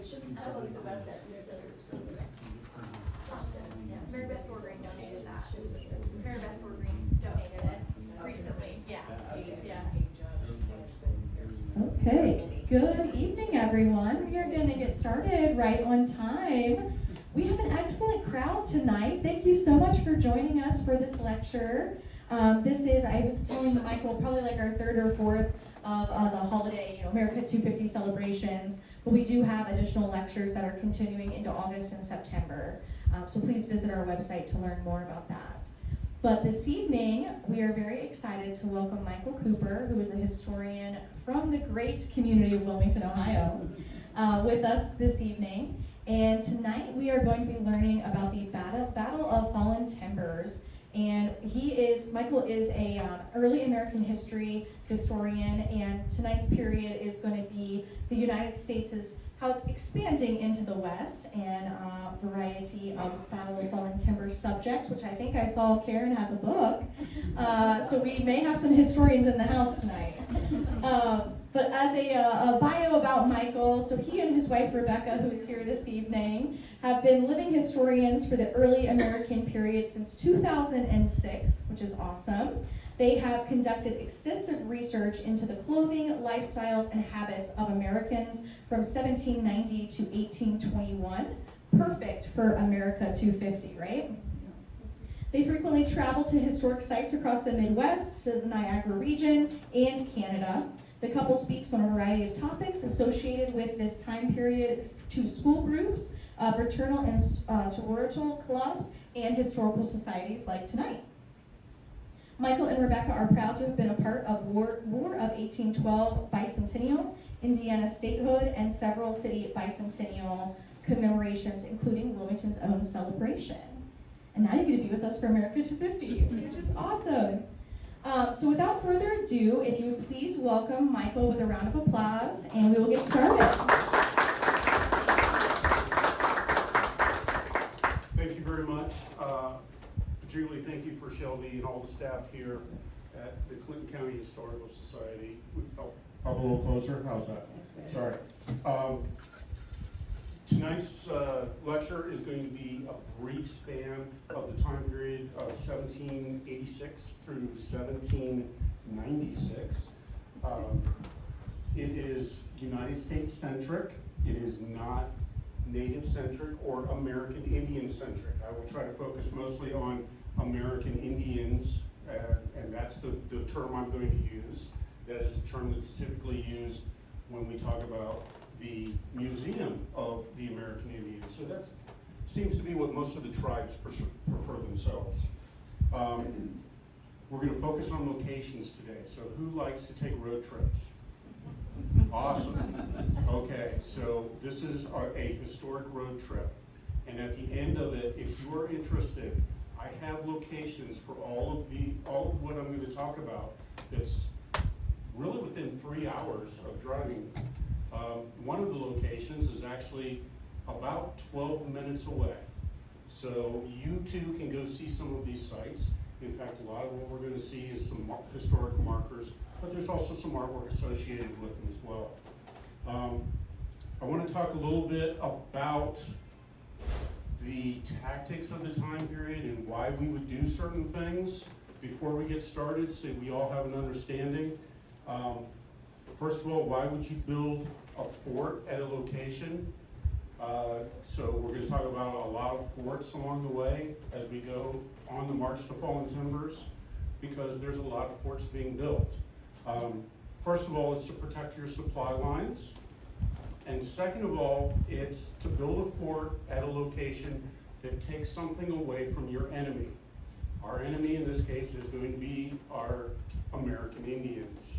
Tell us about that. Yeah, America250 donated that. America250 donated it recently. Yeah. Okay, good evening, everyone. We are going to get started right on time. We have an excellent crowd tonight. Thank you so much for joining us for this lecture. This is, I was telling Michael, probably like our third or fourth of the holiday, America250 celebrations. But we do have additional lectures that are continuing into August and September. So please visit our website to learn more about that. But this evening, we are very excited to welcome Michael Cooper, who is a historian from the great community of Wilmington, Ohio, with us this evening. And tonight we are going to be learning about the Battle of Fallen Timbers. And Michael is a early American history historian, and tonight's period is going to be the United States' how it's expanding into the West, and a variety of Battle of Fallen Timbers subjects, which I think I saw Karen has a book. So we may have some historians in the house tonight. But as a bio about Michael, so he and his wife Rebecca, who is here this evening, have been living historians for the early American period since 2006, which is awesome. They have conducted extensive research into the clothing, lifestyles, and habits of Americans from 1790 to 1821. Perfect for America250, right? They frequently travel to historic sites across the Midwest, to the Niagara region, and Canada. The couple speaks on a variety of topics associated with this time period to school groups, fraternal and sororital clubs, and historical societies like tonight. Michael and Rebecca are proud to have been a part of War of 1812 bicentennial, Indiana statehood, and several city bicentennial commemorations, including Wilmington's own celebration. And now you get to be with us for America250, which is awesome. So without further ado, if you would please welcome Michael with a round of applause, and we will get started. Thank you very much. Particularly thank you for Shelby and all the staff here at the Clinton County Historical Society. Up a little closer, how's that? Sorry. Tonight's lecture is going to be a brief span of the time period of 1786 through 1796. It is United States centric. It is not Native centric or American Indian centric. I will try to focus mostly on American Indians, and that's the term I'm going to use. That is the term that's typically used when we talk about the Museum of the American Indians. So that seems to be what most of the tribes prefer themselves. We're going to focus on locations today. So who likes to take road trips? Awesome. Okay, so this is a historic road trip. And at the end of it, if you are interested, I have locations for all of what I'm going to talk about that's really within 3 hours of driving. One of the locations is actually about 12 minutes away. So you too can go see some of these sites. In fact, a lot of what we're going to see is some historic markers, but there's also some artwork associated with them as well. I want to talk a little bit about the tactics of the time period and why we would do certain things before we get started, so we all have an understanding. First of all, why would you build a fort at a location? So we're going to talk about a lot of forts along the way as we go on the march to Fallen Timbers, because there's a lot of forts being built. First of all, it's to protect your supply lines. And second of all, it's to build a fort at a location that takes something away from your enemy. Our enemy in this case is going to be our American Indians.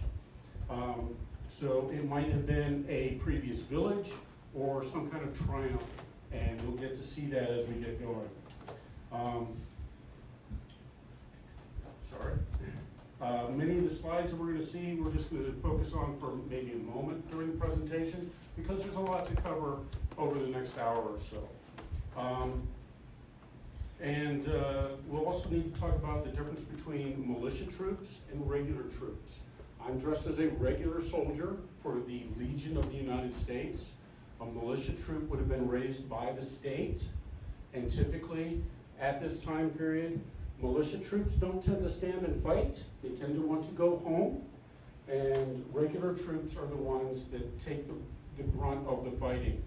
So it might have been a previous village or some kind of triumph, and you'll get to see that as we get going. Many of the slides that we're going to see, we're just going to focus on for maybe a moment during the presentation, because there's a lot to cover over the next hour or so. We'll also need to talk about the difference between militia troops and regular troops. I'm dressed as a regular soldier for the Legion of the United States. A militia troop would have been raised by the state, and typically, at this time period, militia troops don't tend to stand and fight. They tend to want to go home, and regular troops are the ones that take the brunt of the fighting.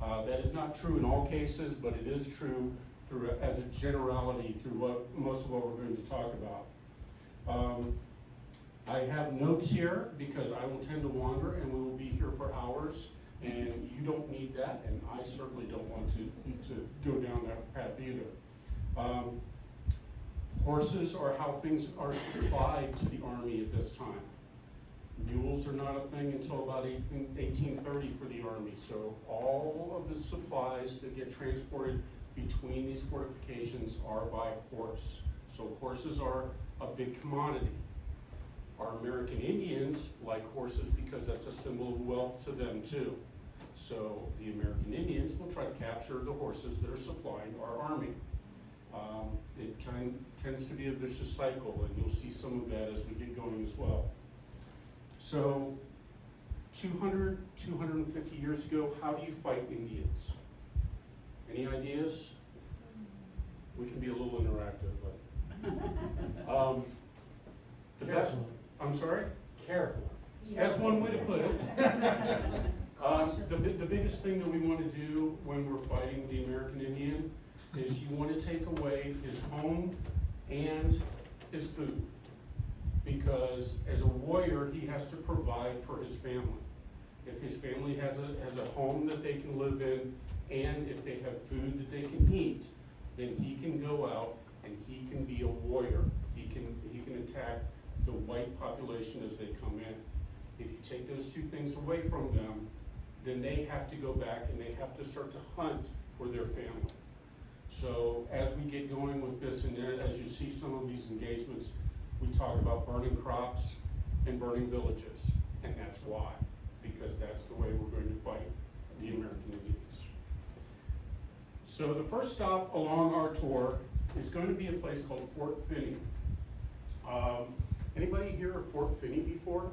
That is not true in all cases, but it is true as a generality through most of what we're going to talk about. I have notes here because I will tend to wander and we will be here for hours, and you don't need that, and I certainly don't want to go down that path either. Horses are how things are supplied to the Army at this time. Mules are not a thing until about 1830 for the Army, so all of the supplies that get transported between these fortifications are by horse. So horses are a big commodity. Our American Indians like horses because that's a symbol of wealth to them too. So the American Indians will try to capture the horses that are supplying our Army. It kind of tends to be a vicious cycle, and you'll see some of that as we get going as well. So 200, 250 years ago, how do you fight Indians? Any ideas? We can be a little interactive, but the best. I'm sorry? Careful. That's one way to put it. The biggest thing that we want to do when we're fighting the American Indian is you want to take away his home and his food. Because as a warrior, he has to provide for his family. If his family has a home that they can live in, and if they have food that they can eat, then he can go out and he can be a warrior. He can attack the white population as they come in. If you take those two things away from them, then they have to go back and they have to start to hunt for their family. So as we get going with this, and as you see some of these engagements, we talk about burning crops and burning villages, and that's why, because that's the way we're going to fight the American Indians. So the first stop along our tour is going to be a place called Fort Finney. Anybody hear of Fort Finney before?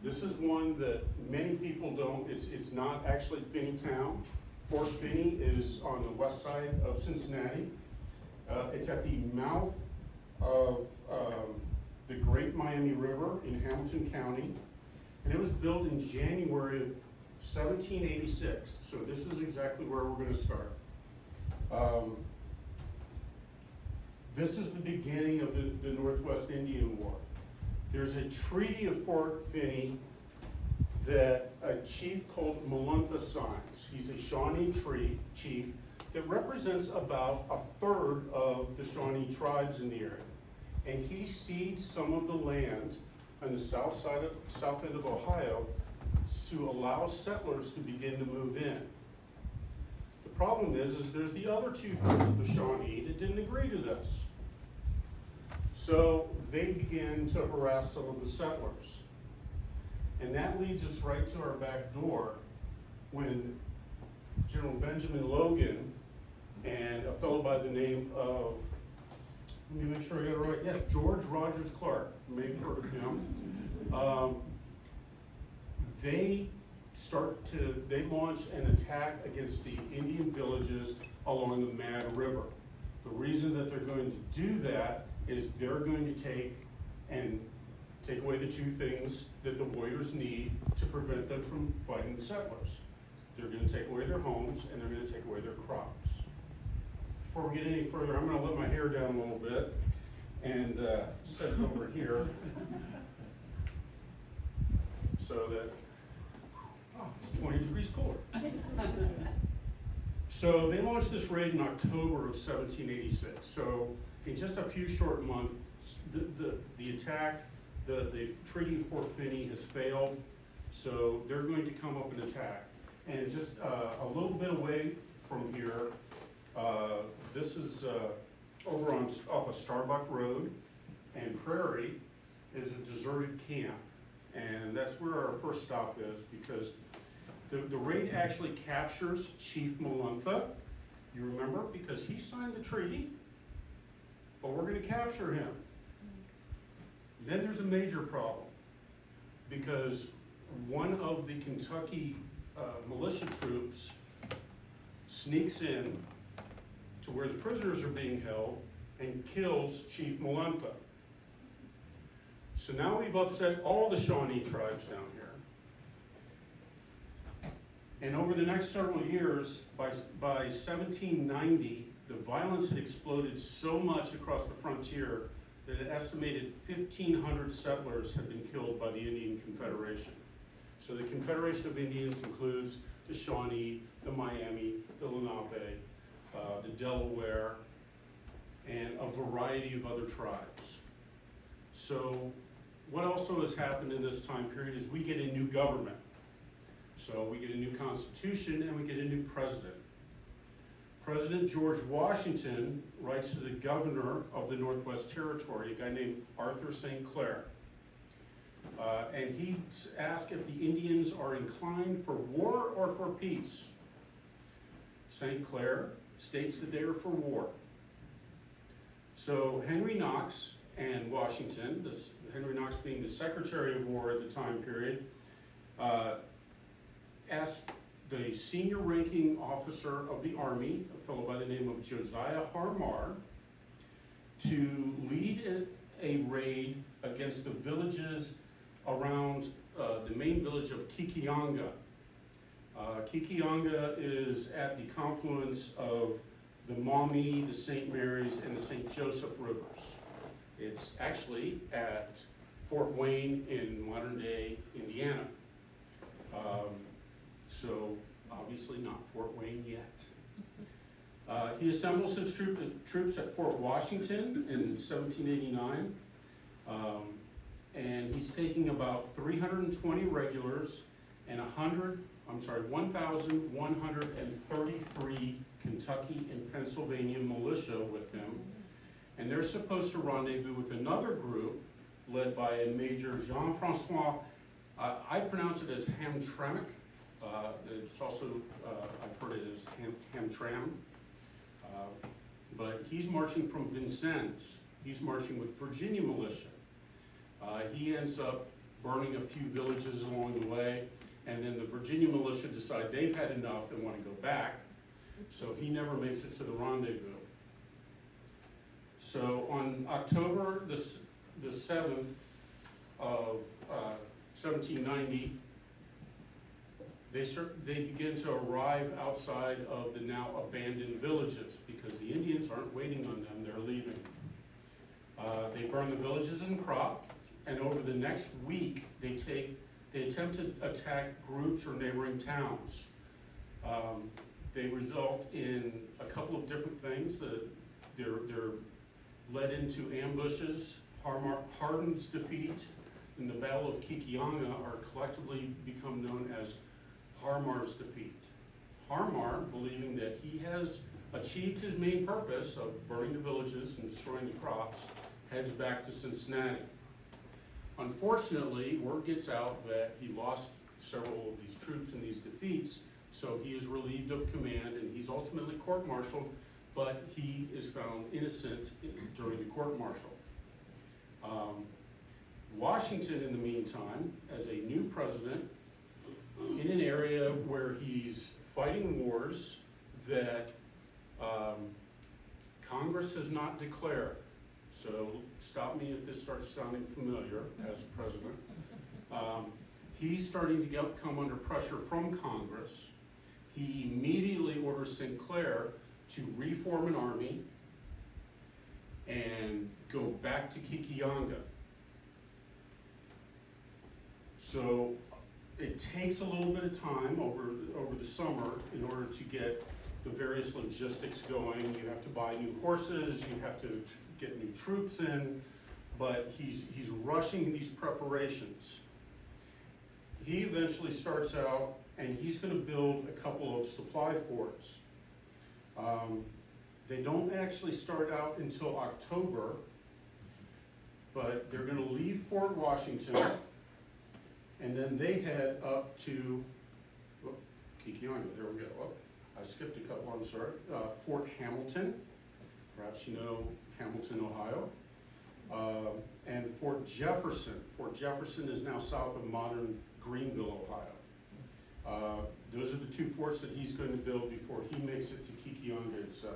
This is one that many people don't. It's not actually Finneytown. Fort Finney is on the west side of Cincinnati. It's at the mouth of the Great Miami River in Hamilton County, and it was built in January of 1786. So this is exactly where we're going to start. This is the beginning of the Northwest Indian War. There's a treaty of Fort Finney that a chief called Moluntha signs. He's a Shawnee chief that represents about a third of the Shawnee tribes in the area. And he cedes some of the land on the south end of Ohio to allow settlers to begin to move in. The problem is there's the other 2/3 of the Shawnee that didn't agree to this. So they began to harass some of the settlers. And that leads us right to our back door when General Benjamin Logan and a fellow by the name of, let me make sure I got it right, yes, George Rogers Clark, you may have heard of him. They launch an attack against the Indian villages along the Mad River. The reason that they're going to do that is they're going to take away the two things that the warriors need to prevent them from fighting the settlers. They're going to take away their homes and they're going to take away their crops. Before we get any further, I'm going to let my hair down a little bit and set it over here so that it's 20 degrees cooler. So they launched this raid in October of 1786. So in just a few short months, the attack, the Treaty of Fort Finney has failed. So they're going to come up and attack. And just a little bit away from here, this is over off of Starbuck Road and Prairie is a deserted camp. And that's where our first stop is, because the raid actually captures Chief Moluntha. You remember, because he signed the treaty, but we're going to capture him. Then there's a major problem, because one of the Kentucky militia troops sneaks in to where the prisoners are being held and kills Chief Malenta. So now we've upset all the Shawnee tribes down here. And over the next several years, by 1790, the violence had exploded so much across the frontier that an estimated 1,500 settlers had been killed by the Indian Confederation. So the Confederation of Indians includes the Shawnee, the Miami, the Lenape, the Delaware, and a variety of other tribes. So what also has happened in this time period is we get a new government. So we get a new constitution and we get a new president. President George Washington writes to the governor of the Northwest Territory, a guy named Arthur St. Clair. And he asks if the Indians are inclined for war or for peace. St. Clair states that they are for war. So Henry Knox and Washington, Henry Knox being the Secretary of War at the time period, asked the senior ranking officer of the Army, a fellow by the name of Josiah Harmar, to lead a raid against the villages around the main village of Kikianga. Kikianga is at the confluence of the Maumee, the St. Mary's, and the St. Joseph rivers. It's actually at Fort Wayne in modern-day Indiana. So obviously not Fort Wayne yet. He assembles his troops at Fort Washington in 1789, and he's taking about 320 regulars and 1,133 Kentucky and Pennsylvania militia with him, and they're supposed to rendezvous with another group led by a Major Jean-Francois, I pronounce it as Hamtramck. It's also, I've heard it as Hamtram, but he's marching from Vincennes. He's marching with Virginia militia. He ends up burning a few villages along the way, and then the Virginia militia decide they've had enough and want to go back, so he never makes it to the rendezvous. So on October the 7th of 1790, they begin to arrive outside of the now abandoned villages because the Indians aren't waiting on them, they're leaving. They burn the villages and crop, and over the next week, they attempt to attack groups or neighboring towns. They result in a couple of different things. They're led into ambushes. Hardin's defeat in the Battle of Kikianga are collectively become known as Harmar's defeat. Harmar, believing that he has achieved his main purpose of burning the villages and destroying the crops, heads back to Cincinnati. Unfortunately, word gets out that he lost several of these troops in these defeats, so he is relieved of command and he's ultimately court-martialed, but he is found innocent during the court-martial. Washington, in the meantime, as a new president, in an area where he's fighting wars that Congress has not declared. So stop me if this starts sounding familiar as president. He's starting to come under pressure from Congress. He immediately orders St. Clair to reform an army and go back to Kikianga. So it takes a little bit of time over the summer in order to get the various logistics going. You have to buy new horses, you have to get new troops in, but he's rushing these preparations. He eventually starts out and he's going to build a couple of supply forts. They don't actually start out until October, but they're going to leave Fort Washington and then they head up to Kikianga, there we go. Oh, I skipped a couple, I'm sorry. Fort Hamilton, perhaps you know Hamilton, Ohio. And Fort Jefferson. Fort Jefferson is now south of modern Greenville, Ohio. Those are the two forts that he's going to build before he makes it to Kikionga itself.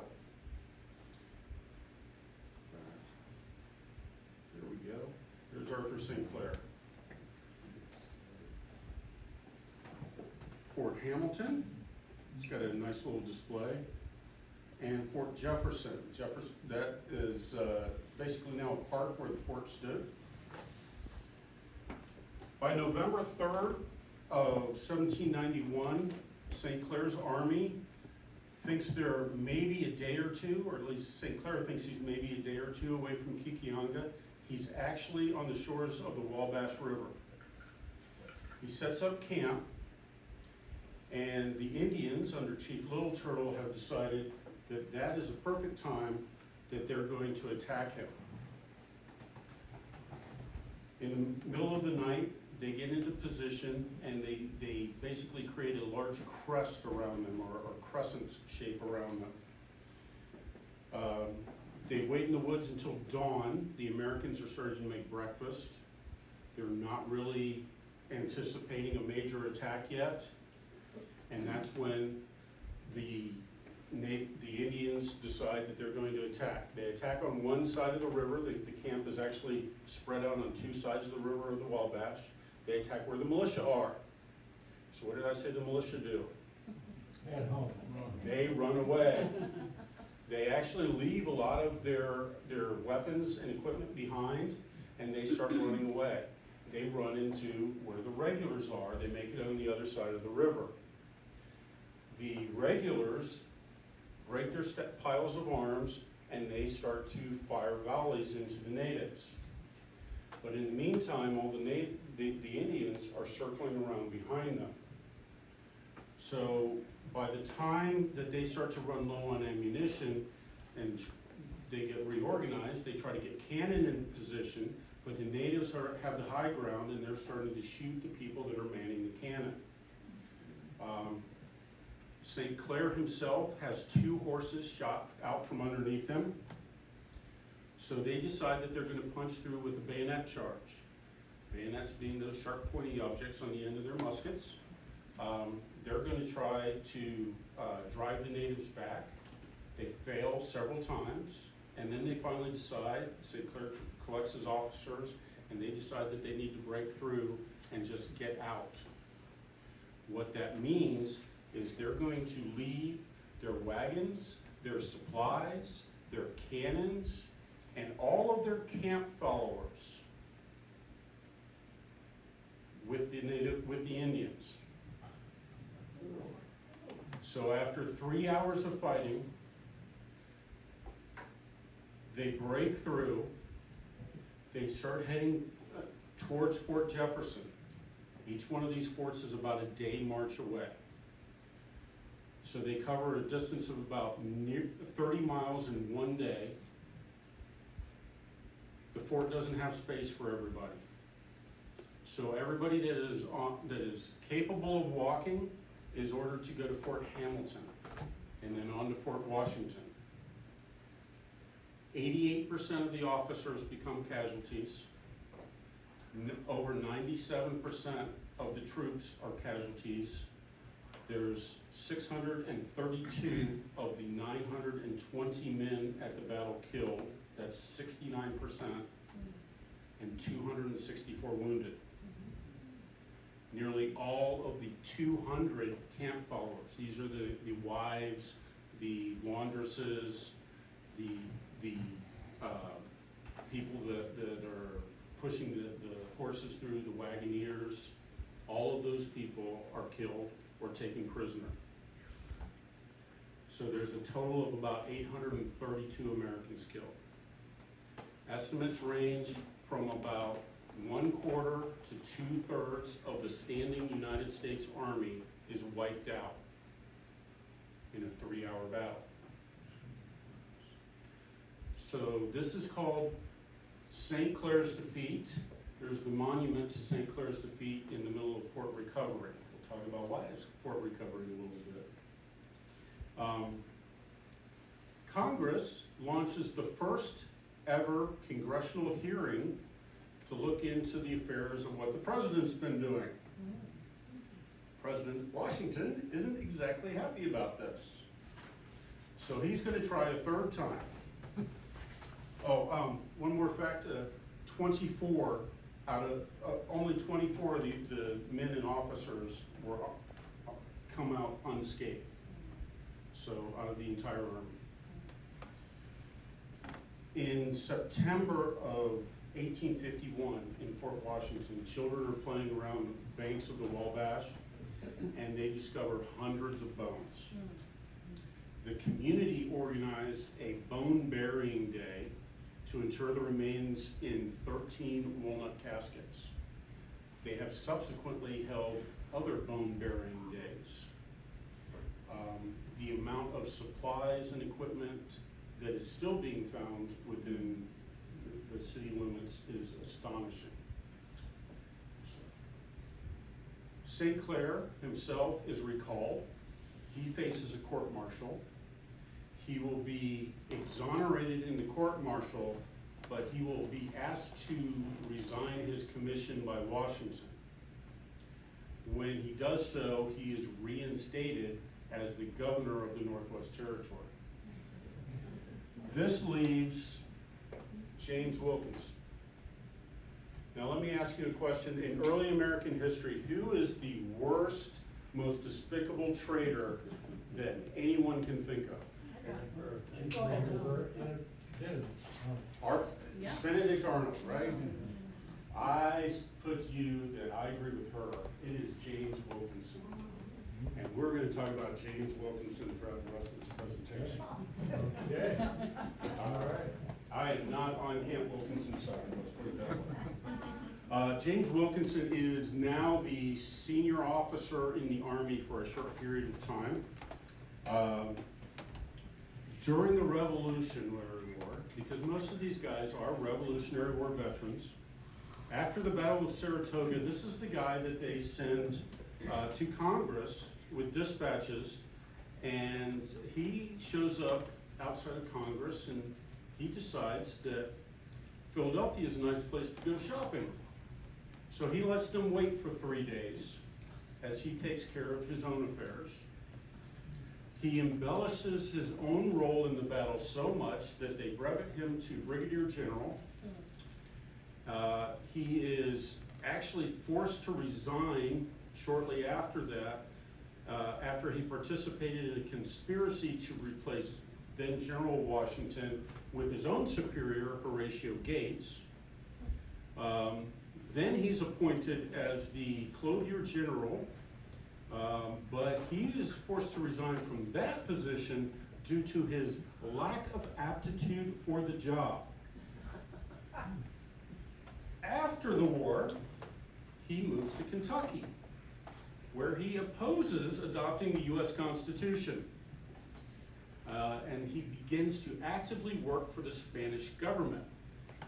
There we go. There's Arthur St. Clair. Fort Hamilton, it's got a nice little display. And Fort Jefferson. That is basically now a park where the fort stood. By November 3rd of 1791, St. Clair's army thinks they're maybe a day or two, or at least St. Clair thinks he's maybe a day or two away from Kikionga. He's actually on the shores of the Wabash River. He sets up camp, and the Indians under Chief Little Turtle have decided that that is a perfect time that they're going to attack him. In the middle of the night, they get into position and they basically create a large crest around them, or a crescent shape around them. They wait in the woods until dawn. The Americans are starting to make breakfast. They're not really anticipating a major attack yet. And that's when the Indians decide that they're going to attack. They attack on one side of the river. The camp is actually spread out on two sides of the river of the Wabash. They attack where the militia are. So what did I say the militia do? At home. They run away. They actually leave a lot of their weapons and equipment behind, and they start running away. They run into where the regulars are. They make it on the other side of the river. The regulars break their piles of arms, and they start to fire volleys into the natives. But in the meantime, all the Indians are circling around behind them. So by the time that they start to run low on ammunition and they get reorganized, they try to get cannon in position, but the natives have the high ground, and they're starting to shoot the people that are manning the cannon. St. Clair himself has 2 horses shot out from underneath him. So they decide that they're going to punch through with a bayonet charge. Bayonets being those sharp, pointy objects on the end of their muskets. They're going to try to drive the natives back. They fail several times, and then they finally decide, St. Clair collects his officers, and they decide that they need to break through and just get out. What that means is they're going to leave their wagons, their supplies, their cannons, and all of their camp followers with the Indians. So after 3 hours of fighting, they break through. They start heading towards Fort Jefferson. Each one of these forts is about a day march away. So they cover a distance of about 30 miles in one day. The fort doesn't have space for everybody. So everybody that is capable of walking is ordered to go to Fort Hamilton and then on to Fort Washington. 88% of the officers become casualties. Over 97% of the troops are casualties. There's 632 of the 920 men at the battle killed. That's 69%, and 264 wounded. Nearly all of the 200 camp followers, these are the wives, the laundresses, the people that are pushing the horses through, the wagoneers, all of those people are killed or taken prisoner. So there's a total of about 832 Americans killed. Estimates range from about 1/4 to 2/3 of the standing United States Army is wiped out in a 3-hour battle. So this is called St. Clair's defeat. There's the monument to St. Clair's defeat in the middle of Fort Recovery. We'll talk about why it's Fort Recovery a little bit. Congress launches the first ever congressional hearing to look into the affairs of what the president's been doing. President Washington isn't exactly happy about this. So he's gonna try a third time. Oh, one more fact, 24 out of, only 24 of the men and officers were, come out unscathed. So out of the entire army. In September of 1851 in Fort Washington, children are playing around the banks of the Wabash, and they discovered hundreds of bones. The community organized a bone burying day to inter the remains in 13 walnut caskets. They have subsequently held other bone burying days. The amount of supplies and equipment that is still being found within the city limits is astonishing. St. Clair himself is recalled. He faces a court-martial. He will be exonerated in the court-martial, but he will be asked to resign his commission by Washington. When he does so, he is reinstated as the governor of the Northwest Territory. This leaves James Wilkinson. Now let me ask you a question. In early American history, who is the worst, most despicable traitor that anyone can think of? Benedict Arnold, right? I put you that I agree with her. It is James Wilkinson. And we're going to talk about James Wilkinson throughout the rest of this presentation. Okay? All right. I am not on Camp Wilkinson's side, let's put it that way. James Wilkinson is now the senior officer in the Army for a short period of time. During the Revolutionary War, because most of these guys are Revolutionary War veterans, after the Battle of Saratoga, this is the guy that they send to Congress with dispatches, and he shows up outside of Congress and he decides that Philadelphia is a nice place to go shopping. So he lets them wait for 3 days as he takes care of his own affairs. He embellishes his own role in the battle so much that they brevet him to Brigadier General. He is actually forced to resign shortly after that, after he participated in a conspiracy to replace then General Washington with his own superior, Horatio Gates. Then he's appointed as the Clothier General, but he is forced to resign from that position due to his lack of aptitude for the job. After the war, he moves to Kentucky, where he opposes adopting the U.S. Constitution. And he begins to actively work for the Spanish government.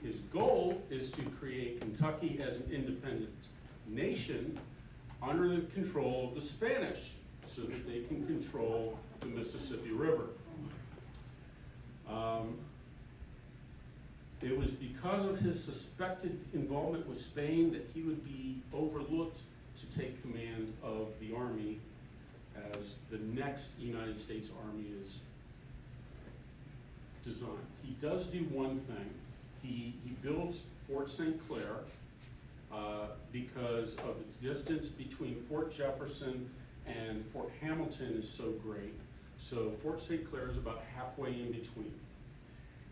His goal is to create Kentucky as an independent nation under the control of the Spanish so that they can control the Mississippi River. It was because of his suspected involvement with Spain that he would be overlooked to take command of the army as the next United States Army is designed. He does do one thing. He builds Fort St. Clair because of the distance between Fort Jefferson and Fort Hamilton is so great. So Fort St. Clair is about halfway in between.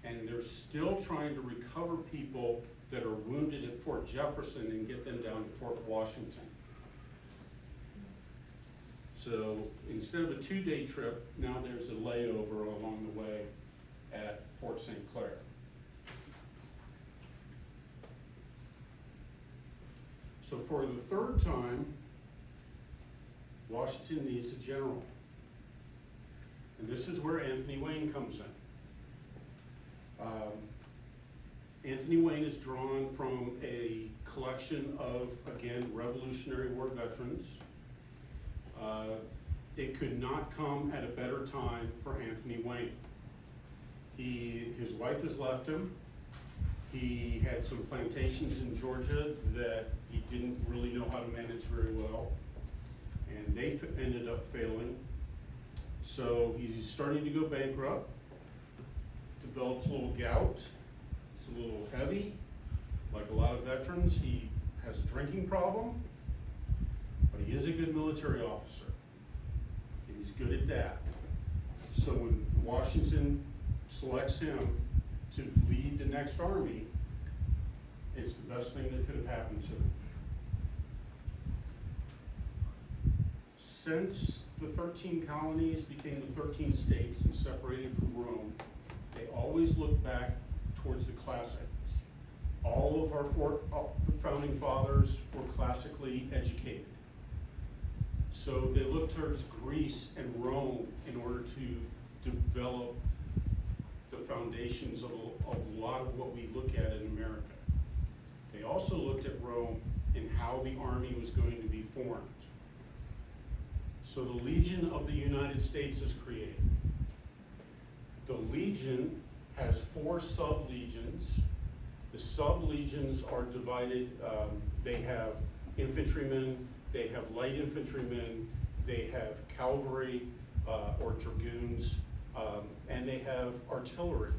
And they're still trying to recover people that are wounded at Fort Jefferson and get them down to Fort Washington. So instead of a 2-day trip, now there's a layover along the way at Fort St. Clair. So for the third time, Washington needs a general. And this is where Anthony Wayne comes in. Anthony Wayne is drawn from a collection of, again, Revolutionary War veterans. It could not come at a better time for Anthony Wayne. His wife has left him. He had some plantations in Georgia that he didn't really know how to manage very well. and they ended up failing. So he's starting to go bankrupt, develops a little gout, it's a little heavy. Like a lot of veterans, he has a drinking problem, but he is a good military officer, and he's good at that. So when Washington selects him to lead the next army, it's the best thing that could have happened to him. Since the 13 colonies became the 13 states and separated from Rome, they always look back towards the classics. All of our the founding fathers were classically educated. So they looked towards Greece and Rome in order to develop the foundations of a lot of what we look at in America. They also looked at Rome and how the army was going to be formed. So the Legion of the United States is created. The Legion has 4 sub-legions. The sub-legions are divided, they have infantrymen, they have light infantrymen, they have cavalry or dragoons, and they have artillery,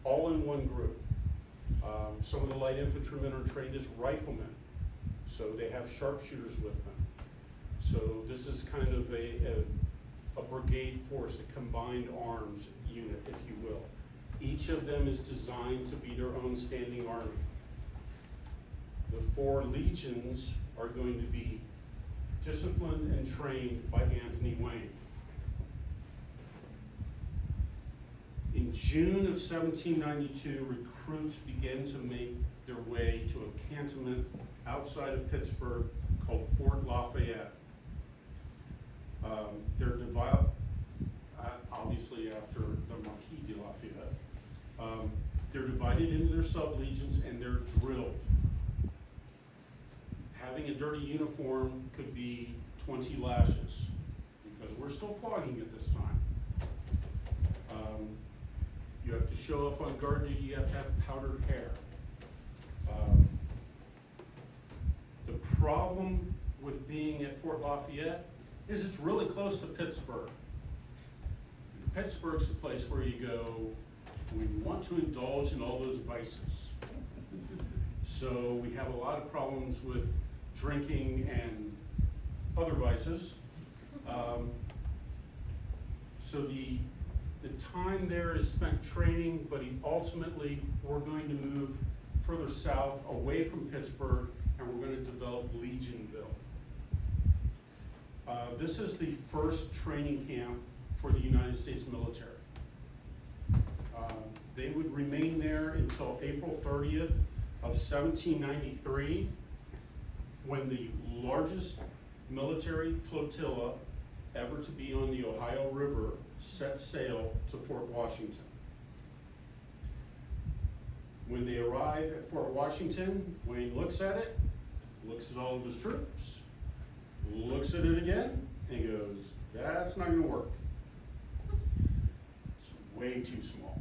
all in one group. Some of the light infantrymen are trained as riflemen, so they have sharpshooters with them. So this is kind of a brigade force, a combined arms unit, if you will. Each of them is designed to be their own standing army. The 4 legions are going to be disciplined and trained by Anthony Wayne. In June of 1792, recruits began to make their way to a cantonment outside of Pittsburgh called Fort Lafayette. They're divided, obviously after the Marquis de Lafayette. They're divided into their sub-legions and they're drilled. Having a dirty uniform could be 20 lashes, because we're still flogging at this time. You have to show up on guard duty, you have to have powdered hair. The problem with being at Fort Lafayette is it's really close to Pittsburgh. Pittsburgh's the place where you go when you want to indulge in all those vices. So we have a lot of problems with drinking and other vices. So the time there is spent training, but ultimately we're going to move further south away from Pittsburgh, and we're going to develop Legionville. This is the first training camp for the United States military. They would remain there until April 30th of 1793, when the largest military flotilla ever to be on the Ohio River set sail to Fort Washington. When they arrive at Fort Washington, Wayne looks at it, looks at all of his troops, looks at it again, and goes, that's not gonna work. It's way too small.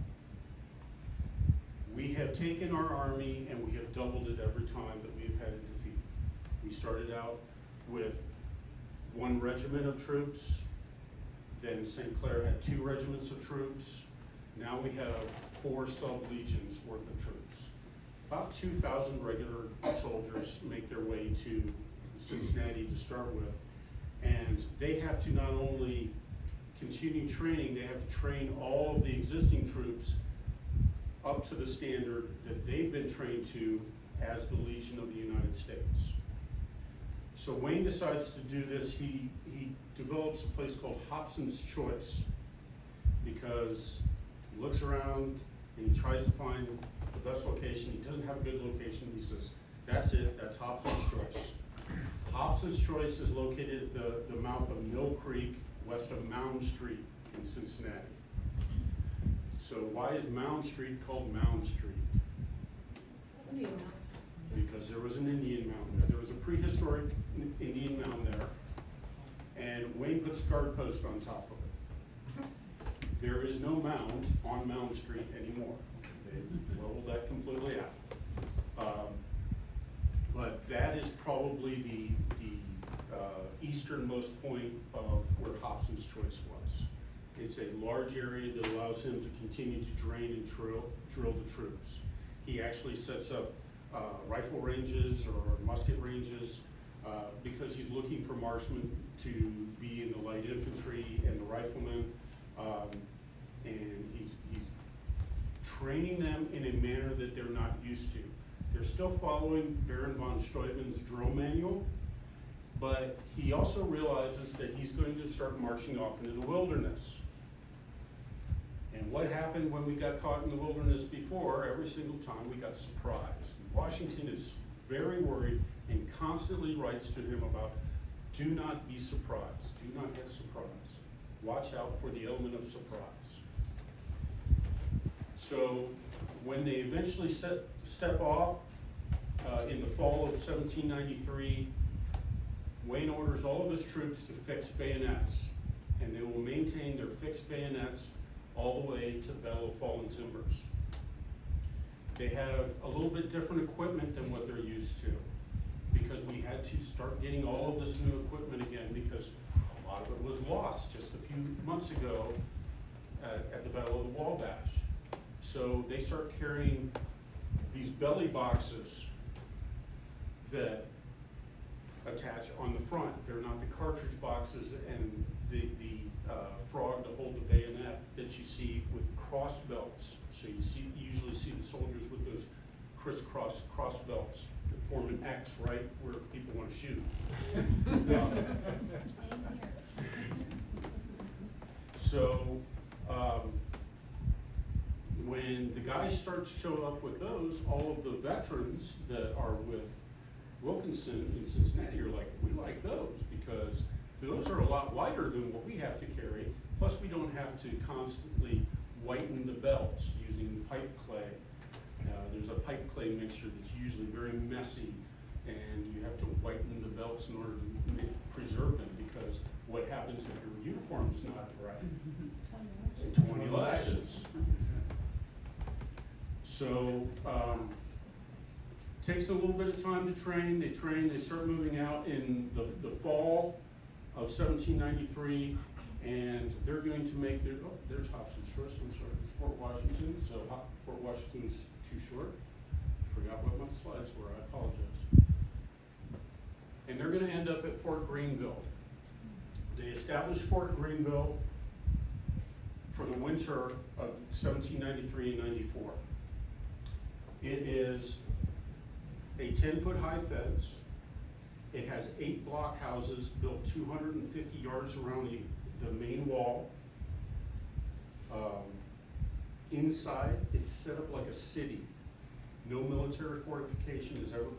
We have taken our army and we have doubled it every time that we've had a defeat. We started out with 1 regiment of troops, then St. Clair had 2 regiments of troops. Now we have 4 sub-legions worth of troops. About 2,000 regular soldiers make their way to Cincinnati to start with. And they have to not only continue training, they have to train all of the existing troops up to the standard that they've been trained to as the Legion of the United States. So Wayne decides to do this. He develops a place called Hobson's Choice, because he looks around and he tries to find the best location. He doesn't have a good location. He says, that's it, that's Hobson's Choice. Hobson's Choice is located at the mouth of Mill Creek, west of Mound Street in Cincinnati. So why is Mound Street called Mound Street? Because there was an Indian mound there. There was a prehistoric Indian mound there, and Wayne puts a guard post on top of it. There is no mound on Mound Street anymore. They rolled that completely out. But that is probably the easternmost point of where Hobson's Choice was. It's a large area that allows him to continue to drain and drill the troops. He actually sets up rifle ranges or musket ranges because he's looking for marksmen to be in the light infantry and the riflemen, and he's training them in a manner that they're not used to. They're still following Baron von Steubenn's drill manual, but he also realizes that he's going to start marching off into the wilderness. And what happened when we got caught in the wilderness before? Every single time we got surprised. Washington is very worried and constantly writes to him about, do not be surprised, do not get surprised. Watch out for the element of surprise. So when they eventually step off in the fall of 1793, Wayne orders all of his troops to fix bayonets, and they will maintain their fixed bayonets all the way to Battle of Fallen Timbers. They have a little bit different equipment than what they're used to, because we had to start getting all of this new equipment again, because a lot of it was lost just a few months ago at the Battle of the Wabash. So they start carrying these belly boxes that attach on the front. They're not the cartridge boxes and the frog to hold the bayonet that you see with cross belts. So you usually see the soldiers with those crisscross cross belts that form an X right where people want to shoot. So when the guys start to show up with those, all of the veterans that are with Wilkinson in Cincinnati are like, we like those because those are a lot lighter than what we have to carry. Plus, we don't have to constantly whiten the belts using pipe clay. There's a pipe clay mixture that's usually very messy, and you have to whiten the belts in order to preserve them, because what happens if your uniform's not right? 20 lashes. So, takes a little bit of time to train. They start moving out in the fall of 1793, and they're going to make their, oh, there's Hobson's Choice, I'm sorry, it's Fort Washington, so Fort Washington is too short. I forgot what my slides were, I apologize. And they're gonna end up at Fort Greenville. They established Fort Greenville for the winter of 1793 and 94. It is a 10-foot high fence. It has 8 block houses built 250 yards around the main wall. Inside, it's set up like a city. No military fortification has ever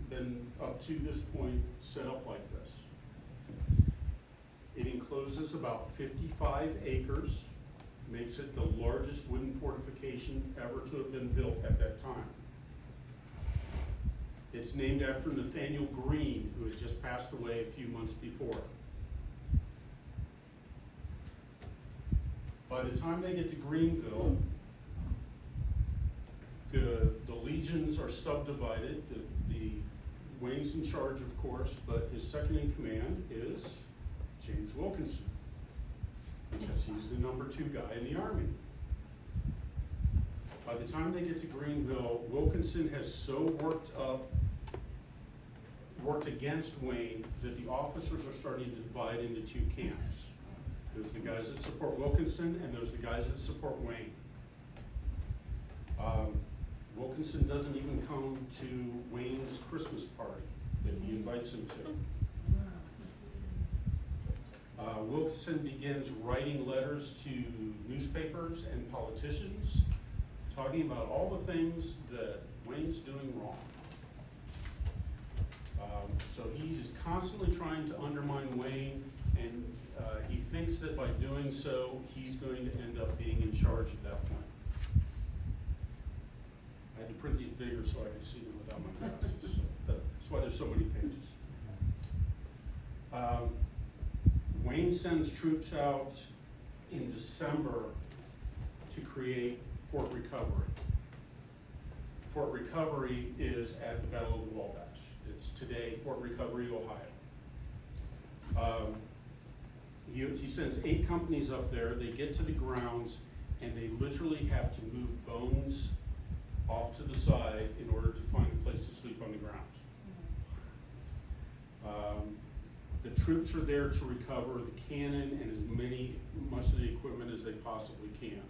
been up to this point set up like this. It encloses about 55 acres, makes it the largest wooden fortification ever to have been built at that time. It's named after Nathaniel Greene, who had just passed away a few months before. By the time they get to Greenville, the legions are subdivided. The Wayne's in charge, of course, but his second in command is James Wilkinson, because he's the #2 guy in the army. By the time they get to Greenville, Wilkinson has so worked against Wayne that the officers are starting to divide into 2 camps. There's the guys that support Wilkinson, and there's the guys that support Wayne. Wilkinson doesn't even come to Wayne's Christmas party that he invites him to. Wilkinson begins writing letters to newspapers and politicians, talking about all the things that Wayne's doing wrong. So he's constantly trying to undermine Wayne, and he thinks that by doing so, he's going to end up being in charge at that point. I had to print these bigger so I could see them without my glasses. So that's why there's so many pages. Wayne sends troops out in December to create Fort Recovery. Fort Recovery is at the Battle of the Wabash. It's today Fort Recovery, Ohio. He sends 8 companies up there, they get to the grounds, and they literally have to move bones off to the side in order to find a place to sleep on the ground. The troops are there to recover the cannon and much of the equipment as they possibly can.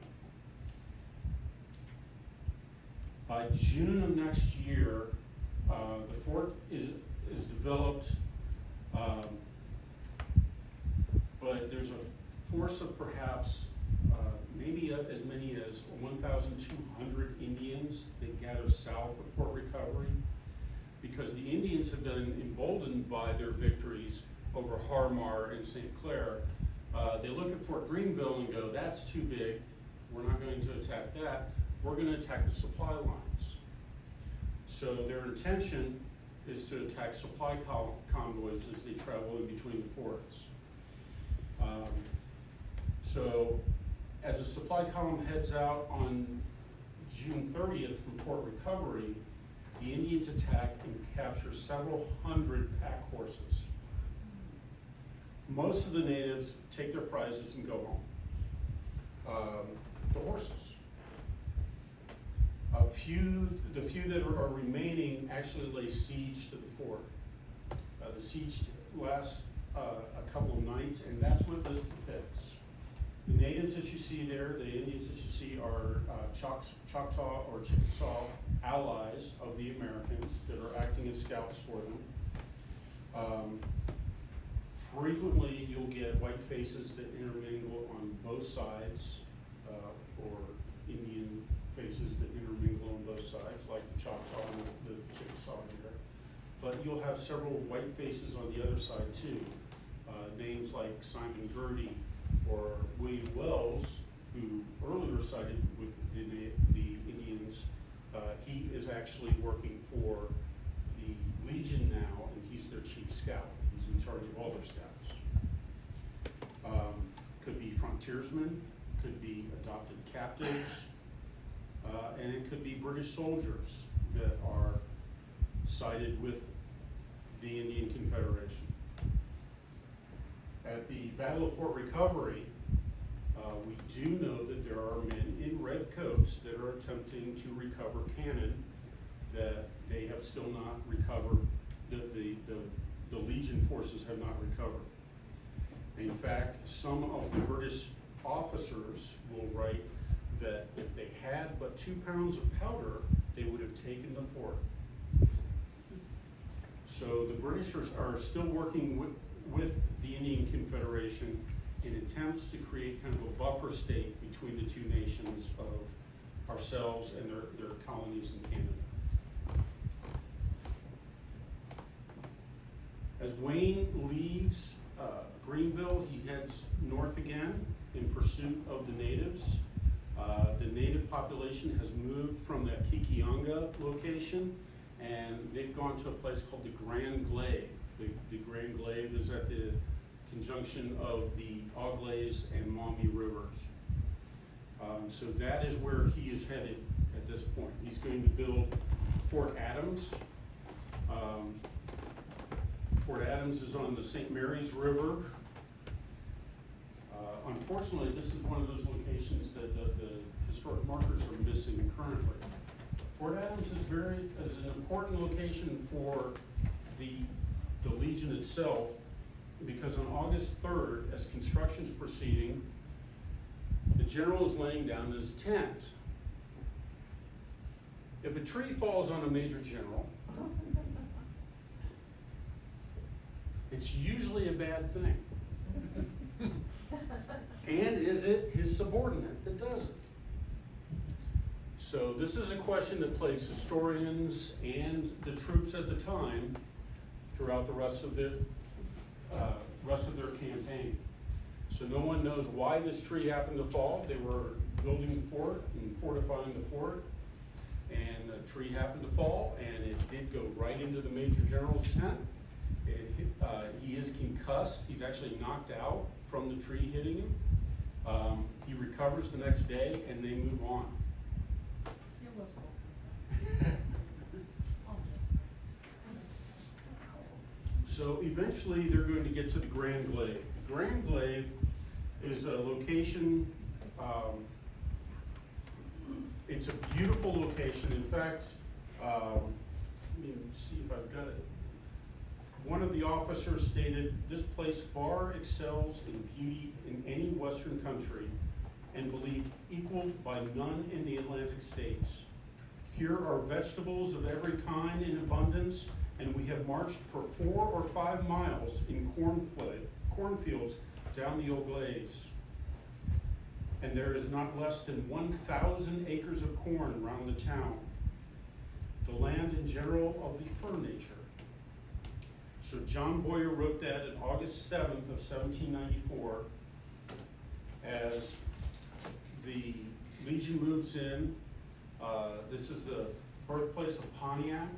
By June of next year, the fort is developed, but there's a force of perhaps maybe as many as 1,200 Indians that gather south of Fort Recovery, because the Indians have been emboldened by their victories over Harmar and St. Clair. They look at Fort Greenville and go, that's too big, we're not going to attack that, we're going to attack the supply lines. So their intention is to attack supply convoys as they travel in between the forts. So as the supply column heads out on June 30th from Fort Recovery, the Indians attack and capture several hundred pack horses. Most of the natives take their prizes and go home. The horses. The few that are remaining actually lay siege to the fort. The siege lasts a couple of nights, and that's what this depicts. The natives that you see there, the Indians that you see are Choctaw or Chickasaw allies of the Americans that are acting as scouts for them. Frequently, you'll get white faces that intermingle on both sides, or Indian faces that intermingle on both sides, like the Choctaw and the Chickasaw here. But you'll have several white faces on the other side too. Names like Simon Girty or William Wells, who earlier sided with the Indians. He is actually working for the Legion now, and he's their chief scout. He's in charge of all their scouts. Could be frontiersmen, could be adopted captives, and it could be British soldiers that are sided with the Indian Confederation. At the Battle of Fort Recovery, we do know that there are men in red coats that are attempting to recover cannon that they have still not recovered, the Legion forces have not recovered. In fact, some of the British officers will write that if they had but 2 pounds of powder, they would have taken the fort. So the British are still working with the Indian Confederation in attempts to create kind of a buffer state between the two nations of ourselves and their colonies in Canada. As Wayne leaves Greenville, he heads north again in pursuit of the natives. The native population has moved from that Kikianga location, and they've gone to a place called the Grand Glaive. The Grand Glaive is at the conjunction of the Auglaize and Maumee rivers. So that is where he is headed at this point. He's going to build Fort Adams. Fort Adams is on the St. Mary's River. Unfortunately, this is one of those locations that the historic markers are missing currently. Fort Adams is an important location for the Legion itself, because on August 3rd, as construction's proceeding, the general is laying down his tent. If a tree falls on a major general, it's usually a bad thing. And is it his subordinate that does it? So this is a question that plagues historians and the troops at the time throughout the rest of their campaign. So no one knows why this tree happened to fall. They were building the fort and fortifying the fort, and a tree happened to fall, and it did go right into the Major General's tent. He is concussed. He's actually knocked out from the tree hitting him. He recovers the next day, and they move on. So eventually they're going to get to the Grand Glade. The Grand Glade is a location, it's a beautiful location. In fact, let me see if I've got it. One of the officers stated, "This place far excels in beauty in any Western country and believed equaled by none in the Atlantic states. Here are vegetables of every kind in abundance, and we have marched for 4 or 5 miles in cornfields down the Oglades. And there is not less than 1,000 acres of corn round the town, the land in general of the fir nature." So John Boyer wrote that on August 7th of 1794 as the Legion moves in. This is the birthplace of Pontiac.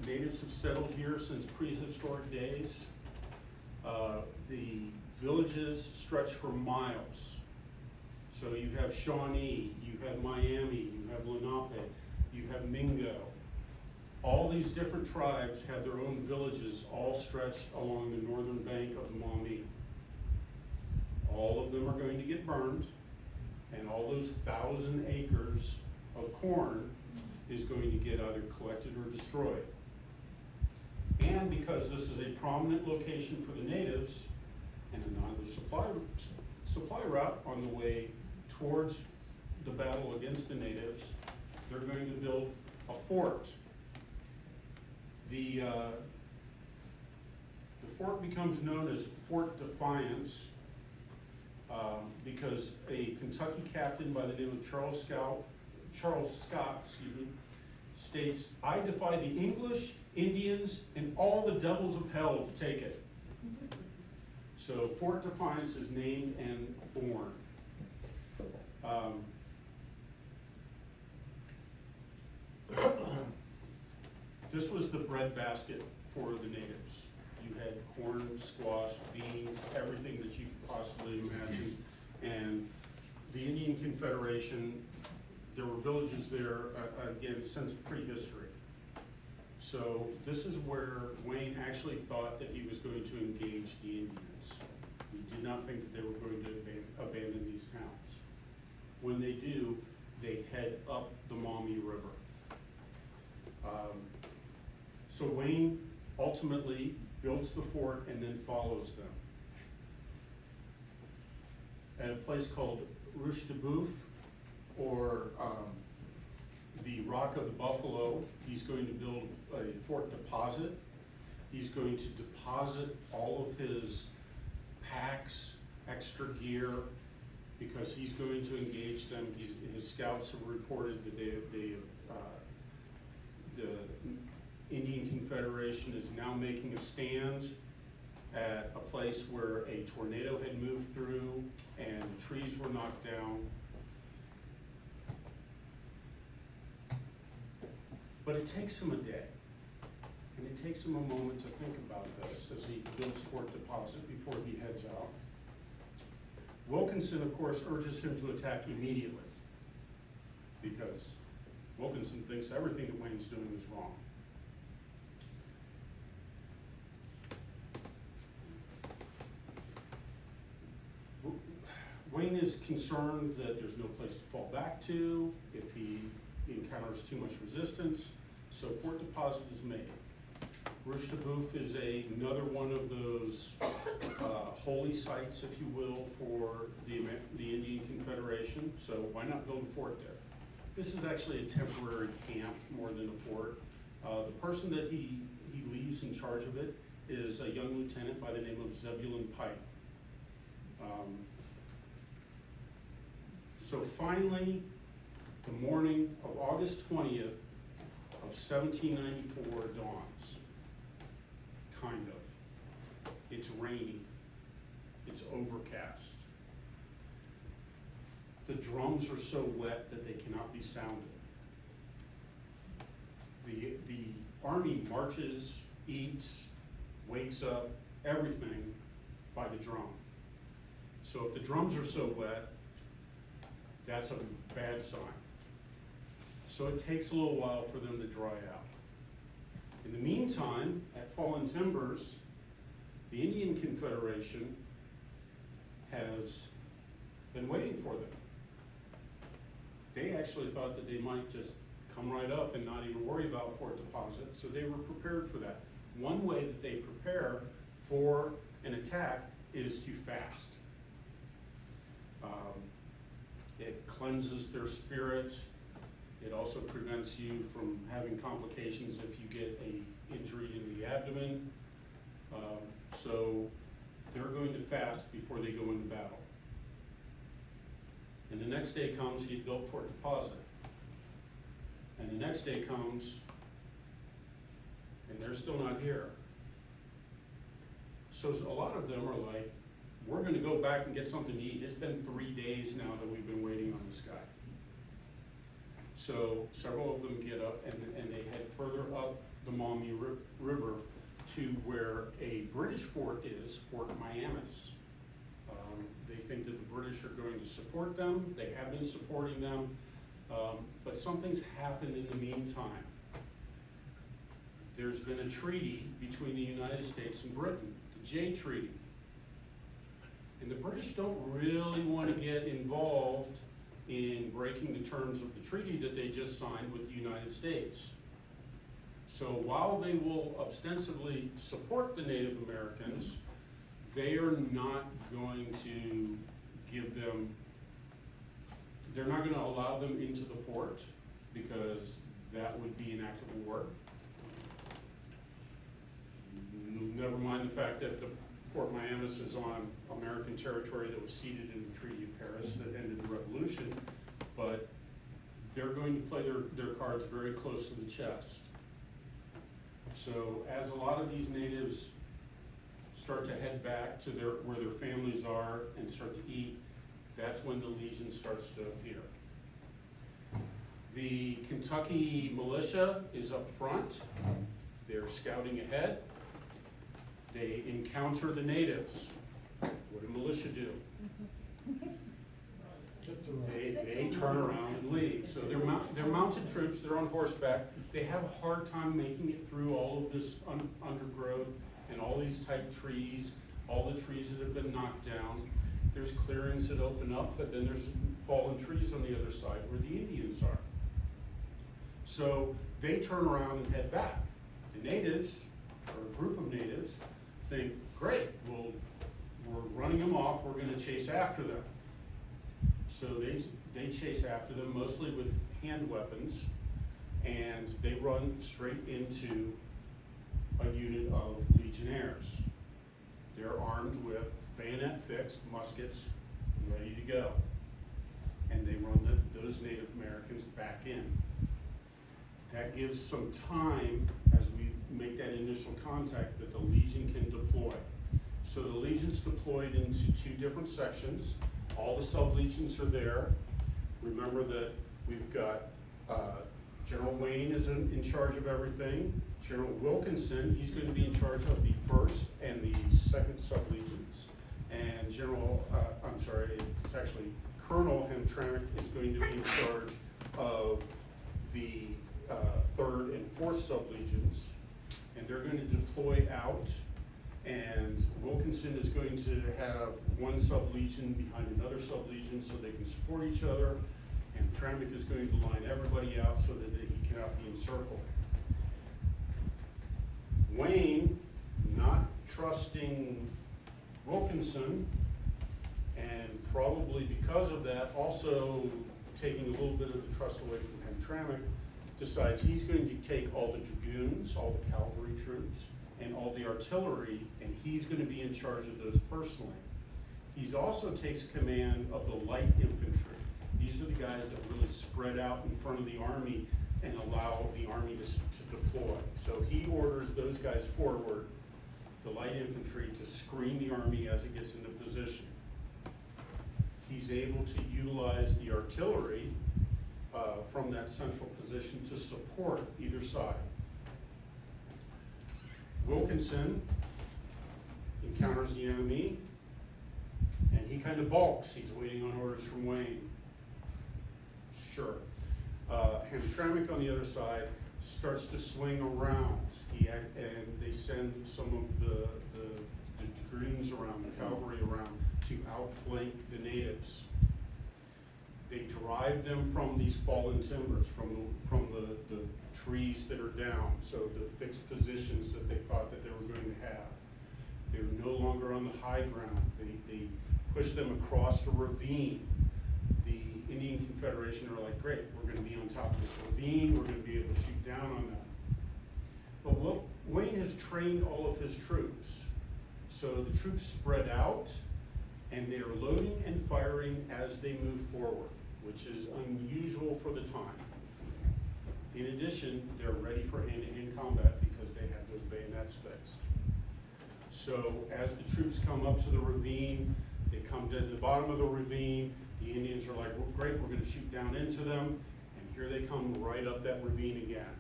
Natives have settled here since prehistoric days. The villages stretch for miles. So you have Shawnee, you have Miami, you have Lenape, you have Mingo. All these different tribes have their own villages all stretched along the northern bank of the Maumee. All of them are going to get burned, and all those 1,000 acres of corn is going to get either collected or destroyed. And because this is a prominent location for the natives and another supply route on the way towards the battle against the natives, they're going to build a fort. The fort becomes known as Fort Defiance because a Kentucky captain by the name of Charles Scott, states, "I defy the English, Indians, and all the devils of hell to take it." So Fort Defiance is named and born. This was the breadbasket for the natives. You had corn, squash, beans, everything that you could possibly imagine. And the Indian Confederation, there were villages there, again, since prehistory. So this is where Wayne actually thought that he was going to engage the Indians. He did not think that they were going to abandon these towns. When they do, they head up the Maumee River. So Wayne ultimately builds the fort and then follows them. At a place called Ruche de Boeuf, or the Rock of the Buffalo, he's going to build a fort deposit. He's going to deposit all of his packs, extra gear, because he's going to engage them. His scouts have reported that the Indian Confederation is now making a stand at a place where a tornado had moved through and trees were knocked down. But it takes him a day, and it takes him a moment to think about this as he builds Fort Deposit before he heads out. Wilkinson, of course, urges him to attack immediately because Wilkinson thinks everything that Wayne's doing is wrong. Wayne is concerned that there's no place to fall back to if he encounters too much resistance, so Fort Deposit is made. Ruche de Boeuf is another one of those holy sites, if you will, for the Indian Confederation, so why not build a fort there? This is actually a temporary camp more than a fort. The person that he leaves in charge of it is a young lieutenant by the name of Zebulon Pike. So finally, the morning of August 20th of 1794 dawns. Kind of. It's rainy. It's overcast. The drums are so wet that they cannot be sounded. The army marches, eats, wakes up, everything by the drum. So if the drums are so wet, that's a bad sign. So it takes a little while for them to dry out. In the meantime, at Fallen Timbers, the Indian Confederation has been waiting for them. They actually thought that they might just come right up and not even worry about fort deposit, so they were prepared for that. One way that they prepare for an attack is to fast. It cleanses their spirit. It also prevents you from having complications if you get an injury in the abdomen. So they're going to fast before they go into battle. And the next day comes, he built Fort Deposit. And the next day comes, and they're still not here. So a lot of them are like, we're gonna go back and get something to eat. It's been 3 days now that we've been waiting on this guy. So several of them get up and they head further up the Maumee River to where a British fort is, Fort Miamis. They think that the British are going to support them. They have been supporting them, but something's happened in the meantime. There's been a treaty between the United States and Britain, the Jay Treaty. And the British don't really want to get involved in breaking the terms of the treaty that they just signed with the United States. So while they will ostensibly support the Native Americans, they are not going to give them, they're not going to allow them into the fort because that would be an act of war. Never mind the fact that the Fort Miamis is on American territory that was ceded in the Treaty of Paris that ended the revolution, but they're going to play their cards very close to the chest. So as a lot of these natives start to head back to where their families are and start to eat, that's when the Legion starts to appear. The Kentucky militia is up front. They're scouting ahead. They encounter the natives. What do militia do? They turn around and leave. So they're mounted troops, they're on horseback. They have a hard time making it through all of this undergrowth and all these tight trees, all the trees that have been knocked down. There's clearings that open up, but then there's fallen trees on the other side where the Indians are. So they turn around and head back. The natives, or a group of natives, think, great, well, we're running them off, we're gonna chase after them. So they chase after them, mostly with hand weapons, and they run straight into a unit of Legionnaires. They're armed with bayonet fixed muskets, ready to go. And they run those Native Americans back in. That gives some time, as we make that initial contact, that the Legion can deploy. So the Legion's deployed into 2 different sections. All the sub-legions are there. Remember that we've got General Wayne is in charge of everything. General Wilkinson, he's going to be in charge of the 1st and the 2nd sub-legions. And it's actually Colonel Hamtramck is going to be in charge of the 3rd and 4th sub-legions. And they're going to deploy out, and Wilkinson is going to have one sub-legion behind another sub-legion so they can support each other, and Hamtramck is going to line everybody out so that he cannot be encircled. Wayne, not trusting Wilkinson, and probably because of that, also taking a little bit of the trust away from Hamtramck, decides he's going to take all the dragoons, all the cavalry troops, and all the artillery, and he's going to be in charge of those personally. He also takes command of the light infantry. These are the guys that really spread out in front of the army and allow the army to deploy. So he orders those guys forward, the light infantry, to screen the army as it gets into position. He's able to utilize the artillery from that central position to support either side. Wilkinson encounters the enemy, and he kind of balks. He's waiting on orders from Wayne. Sure. Hamtramck on the other side starts to swing around. And they send some of the dragoons around, the cavalry around, to outflank the natives. They drive them from these fallen timbers, from the trees that are down, so the fixed positions that they thought that they were going to have. They're no longer on the high ground. They push them across a ravine. The Indian Confederation are like, great, we're going to be on top of this ravine, we're going to be able to shoot down on them. But Wayne has trained all of his troops. So the troops spread out, and they are loading and firing as they move forward, which is unusual for the time. In addition, they're ready for hand-to-hand combat because they have those bayonets fixed. So as the troops come up to the ravine, they come to the bottom of the ravine, the Indians are like, well, great, we're going to shoot down into them, and here they come right up that ravine again.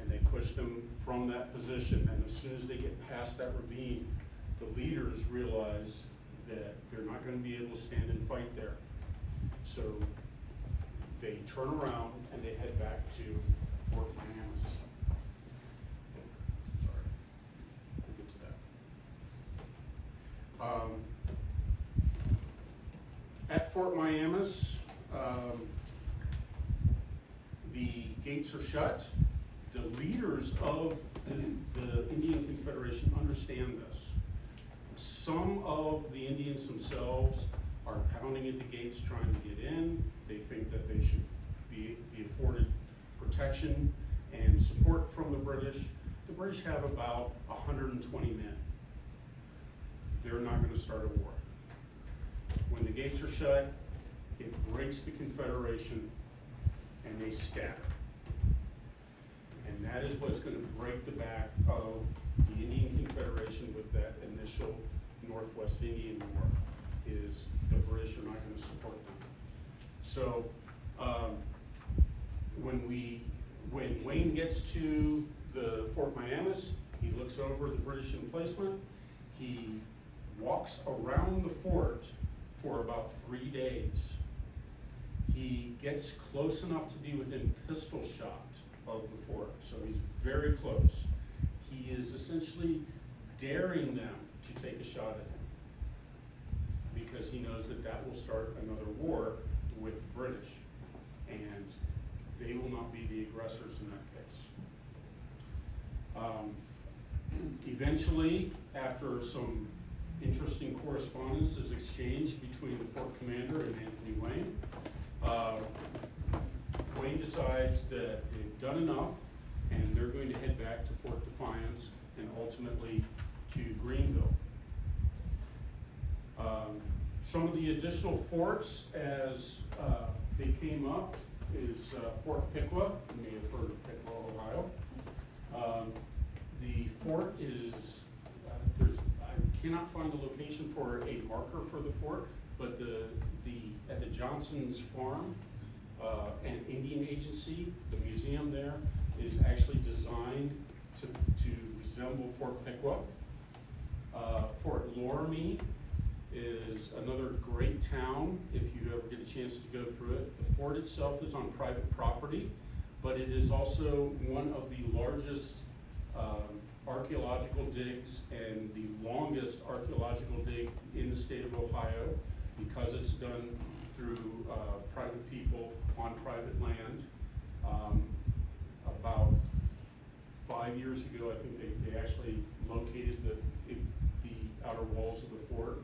And they push them from that position, and as soon as they get past that ravine, the leaders realize that they're not going to be able to stand and fight there. So they turn around and they head back to Fort Miamis. Sorry, we'll get to that. At Fort Miamis, the gates are shut. The leaders of the Indian Confederation understand this. Some of the Indians themselves are pounding at the gates trying to get in. They think that they should be afforded protection and support from the British. The British have about 120 men. They're not going to start a war. When the gates are shut, it breaks the Confederation and they scatter. And that is what's going to break the back of the Indian Confederation with that initial Northwest Indian War, is the British are not going to support them. So when Wayne gets to the Fort Miamis, he looks over the British emplacement. He walks around the fort for about 3 days. He gets close enough to be within pistol shot of the fort, so he's very close. He is essentially daring them to take a shot at him because he knows that that will start another war with the British, and they will not be the aggressors in that case. Eventually, after some interesting correspondence is exchanged between the fort commander and Anthony Wayne, Wayne decides that they've done enough and they're going to head back to Fort Defiance and ultimately to Greenville. Some of the additional forts as they came up is Fort Piqua. You may have heard of Piqua, Ohio. The fort is, I cannot find a location for a marker for the fort, but at the Johnson's Farm, an Indian agency, the museum there is actually designed to resemble Fort Piqua. Fort Loramie is another great town if you ever get a chance to go through it. The fort itself is on private property, but it is also one of the largest archaeological digs and the longest archaeological dig in the state of Ohio, because it's done through private people on private land. About 5 years ago, I think they actually located the outer walls of the fort.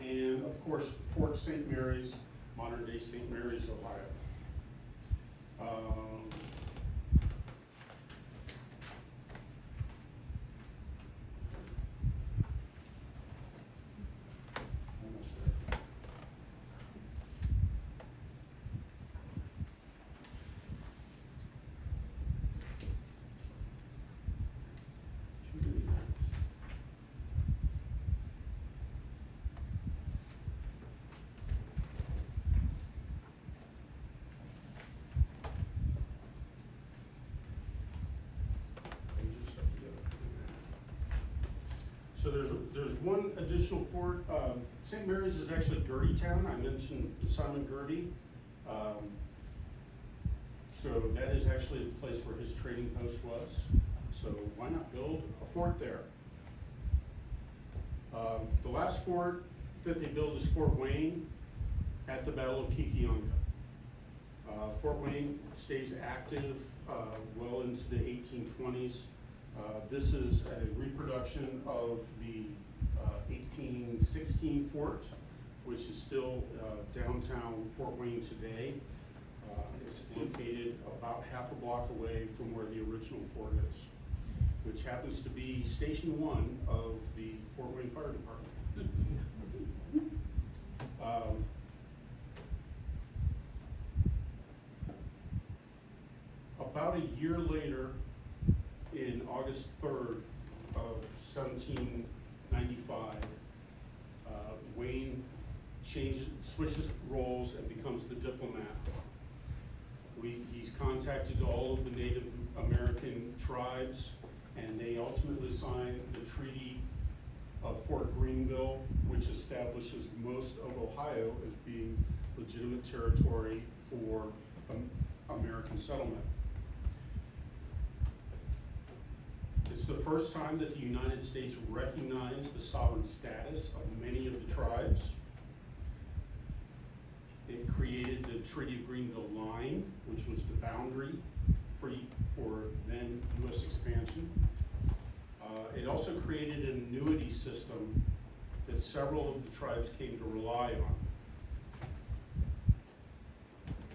And of course, Fort St. Mary's, modern day St. Mary's, Ohio. Almost there. Too many maps. So there's one additional fort. St. Mary's is actually Gertie Town. I mentioned Simon Gertie. So that is actually the place where his trading post was. So why not build a fort there? The last fort that they built is Fort Wayne at the Battle of Kikionga. Fort Wayne stays active well into the 1820s. This is a reproduction of the 1816 fort, which is still downtown Fort Wayne today. It's located about half a block away from where the original fort is, which happens to be Station 1 of the Fort Wayne Fire Department. About a year later, in August 3rd of 1795, Wayne switches roles and becomes the diplomat. He's contacted all of the Native American tribes, and they ultimately signed the Treaty of Fort Greenville, which establishes most of Ohio as being legitimate territory for American settlement. It's the first time that the United States recognized the sovereign status of many of the tribes. It created the Treaty of Greenville Line, which was the boundary for then U.S. expansion. It also created an annuity system that several of the tribes came to rely on.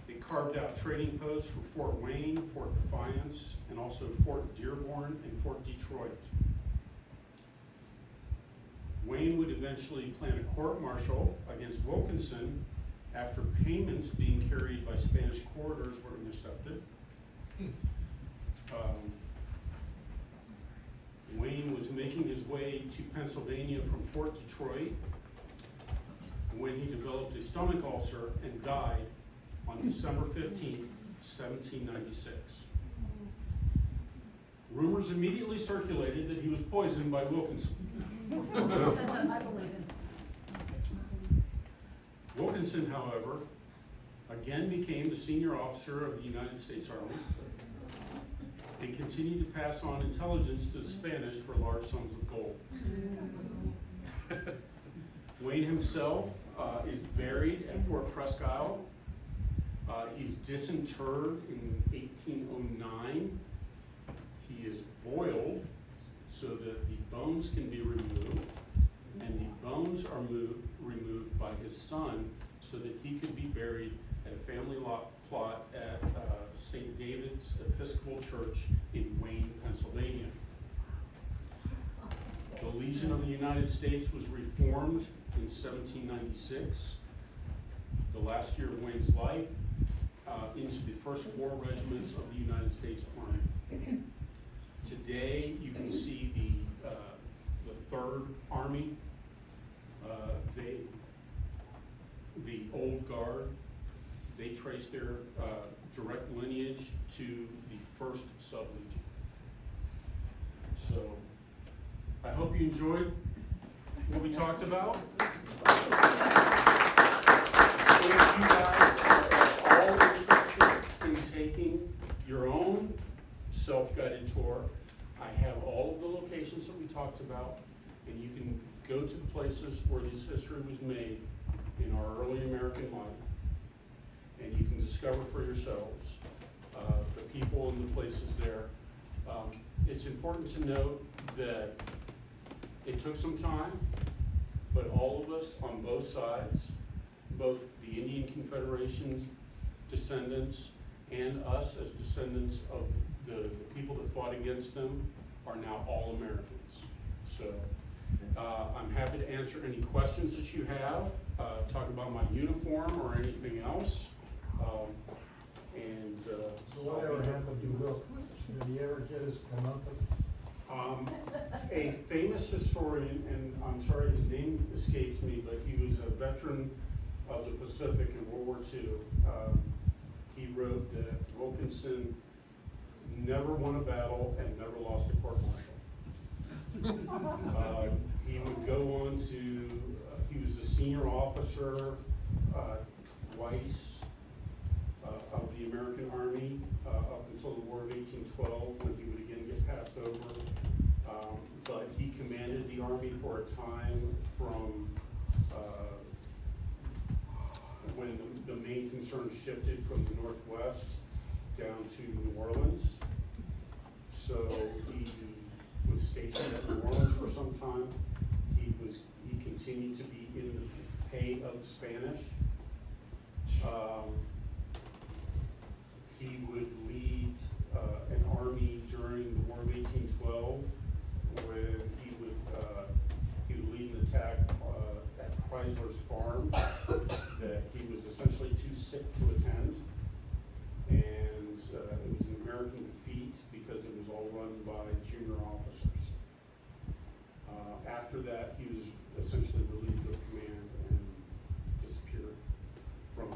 It carved out trading posts for Fort Wayne, Fort Defiance, and also Fort Dearborn and Fort Detroit. Wayne would eventually plan a court-martial against Wilkinson after payments being carried by Spanish corridors were intercepted. Wayne was making his way to Pennsylvania from Fort Detroit when he developed a stomach ulcer and died on December 15, 1796. Rumors immediately circulated that he was poisoned by Wilkinson. I believe it. Wilkinson, however, again became the senior officer of the United States Army and continued to pass on intelligence to the Spanish for large sums of gold. Wayne himself is buried at Fort Presque Isle. He's disinterred in 1809. He is boiled so that the bones can be removed, and the bones are removed by his son so that he could be buried at a family plot at St. David's Episcopal Church in Wayne, Pennsylvania. The Legion of the United States was reformed in 1796, the last year of Wayne's life, into the first 4 regiments of the United States Army. Today, you can see the 3rd Army, the old guard. They trace their direct lineage to the 1st Sub-Legion. So, I hope you enjoyed what we talked about. If you guys are all interested in taking your own self-guided tour, I have all of the locations that we talked about, and you can go to the places where this history was made in our early American life, and you can discover for yourselves the people and the places there. It's important to note that it took some time, but all of us on both sides, both the Indian Confederation's descendants and us as descendants of the people that fought against them, are now all Americans. So I'm happy to answer any questions that you have, talk about my uniform or anything else. So whatever happened to Wilk? Did he ever get his comeuppance? A famous historian, and I'm sorry his name escapes me, but he was a veteran of the Pacific in World War II. He wrote that Wilkinson never won a battle and never lost a court-martial. He would go on to, he was the senior officer twice of the American Army up until the War of 1812, when he would again get passed over. But he commanded the Army for a time from when the main concern shifted from the Northwest down to New Orleans. So he was stationed at New Orleans for some time. He continued to be in the pay of the Spanish. He would lead an army during the War of 1812, when he would lead an attack at Chrysler's farm that he was essentially too sick to attend. And it was an American defeat because it was all run by junior officers. After that, he was essentially relieved of command and disappeared from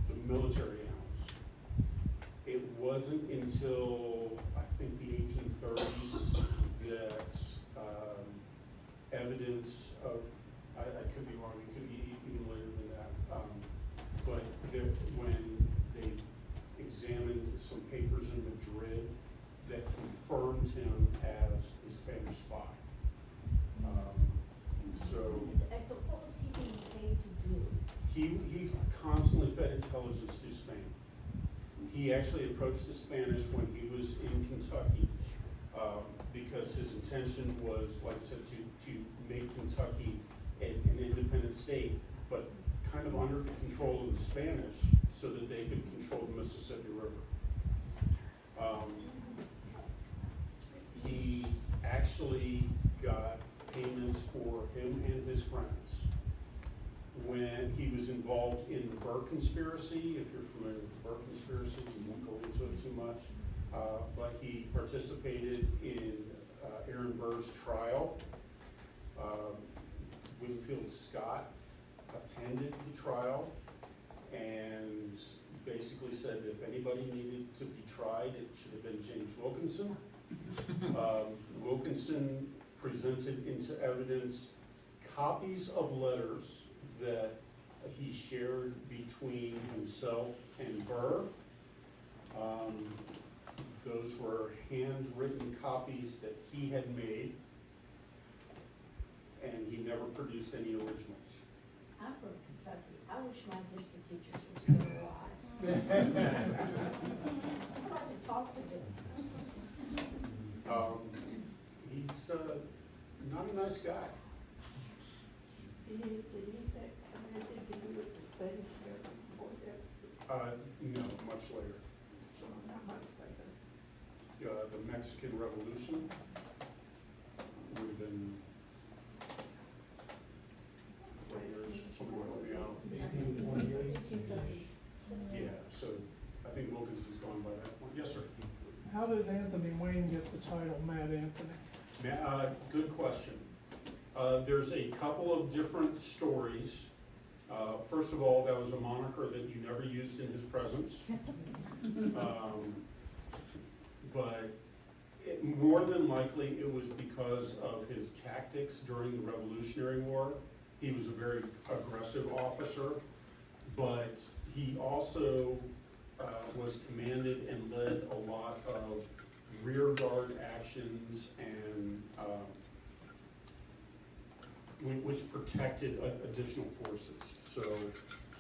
the military annals. It wasn't until, I think, the 1830s that evidence of, I could be wrong, it could be even later than that, but when they examined some papers in Madrid that confirmed him as a Spanish spy. So what was he being paid to do? He constantly fed intelligence to Spain. He actually approached the Spanish when he was in Kentucky, because his intention was, like I said, to make Kentucky an independent state, but kind of under the control of the Spanish so that they could control the Mississippi River. He actually got payments for him and his friends when he was involved in the Burr conspiracy. If you're familiar with the Burr conspiracy, we won't go into it too much, but he participated in Aaron Burr's trial. Winfield Scott attended the trial and basically said if anybody needed to be tried, it should have been James Wilkinson. Wilkinson presented into evidence copies of letters that he shared between himself and Burr. Those were handwritten copies that he had made, and he never produced any originals. I'm from Kentucky. I wish my history teachers were still alive. I'd like to talk to them. He's not a nice guy. Did he have anything to do with the Spanish before that? No, much later. So, Not much later. the Mexican Revolution would have been 20 years, somewhere around. 1848. 1830s. Yeah, so I think Wilkinson's gone by that point. Yes, sir. How did Anthony Wayne get the title Mad Anthony? Good question. There's a couple of different stories. First of all, that was a moniker that you never used in his presence. But more than likely, it was because of his tactics during the Revolutionary War. He was a very aggressive officer, but he also was commanded and led a lot of rear guard actions and which protected additional forces. So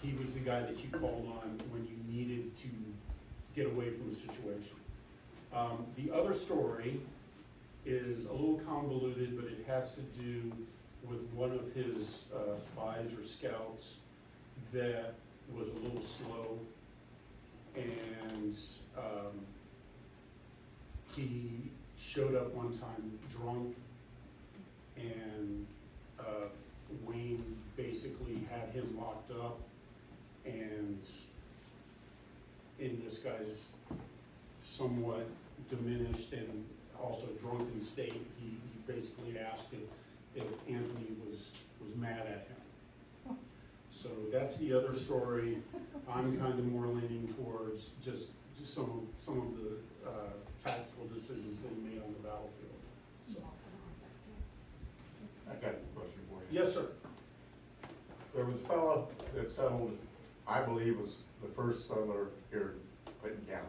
he was the guy that you called on when you needed to get away from the situation. The other story is a little convoluted, but it has to do with one of his spies or scouts that was a little slow, and he showed up one time drunk, and Wayne basically had him locked up, and in this guy's somewhat diminished and also drunken state, he basically asked if Anthony was mad at him. So that's the other story. I'm kind of more leaning towards just some of the tactical decisions that he made on the battlefield. So. I got a question for you. Yes, sir. There was a fellow that settled, I believe was the first settler here Clinton County,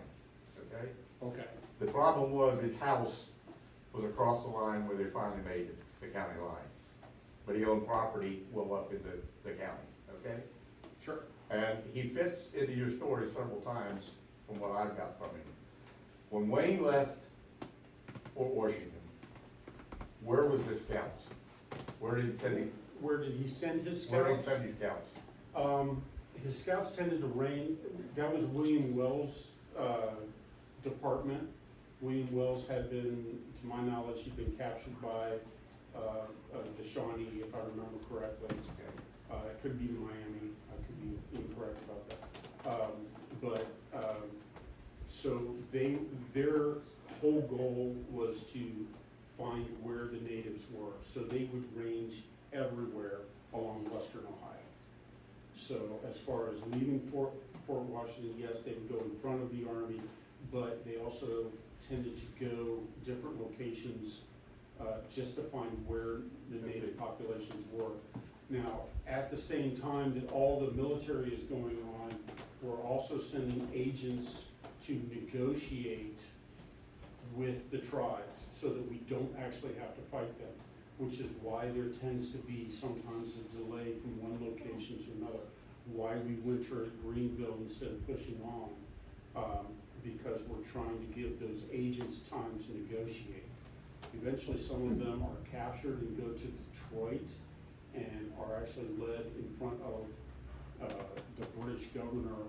okay? Okay, The problem was his house was across the line where they finally made the county line. But he owned property well up into the county, okay? sure. And he fits into your story several times from what I've got from him. When Wayne left Fort Washington, where was his scouts? Where did he send his, Where did he send his where did he scouts? send his scouts? His scouts tended to reign, that was William Wells' department. William Wells had been, to my knowledge, he'd been captured by the Shawnee, if I remember correctly. It could be Miami, I could be incorrect about that. So their whole goal was to find where the natives were. So they would range everywhere along western Ohio. So as far as leaving Fort Washington, yes, they would go in front of the army, but they also tended to go different locations just to find where the native populations were. Now, at the same time that all the military is going on, we're also sending agents to negotiate with the tribes so that we don't actually have to fight them, which is why there tends to be sometimes a delay from one location to another. Why we winter at Greenville instead of pushing on, because we're trying to give those agents time to negotiate. Eventually, some of them are captured and go to Detroit and are actually led in front of the British governor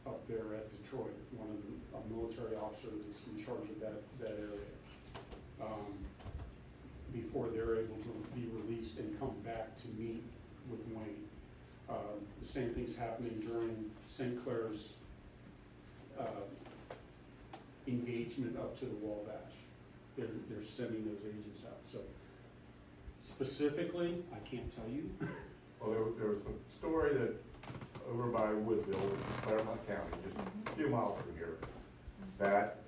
up there at Detroit, a military officer that's in charge of that area, before they're able to be released and come back to meet with Wayne. The same thing's happening during St. Clair's engagement up to the Wabash. They're sending those agents out. So specifically, I can't tell you. Well, there was a story that over by Woodville, which is Claremont County, just a few miles from here, that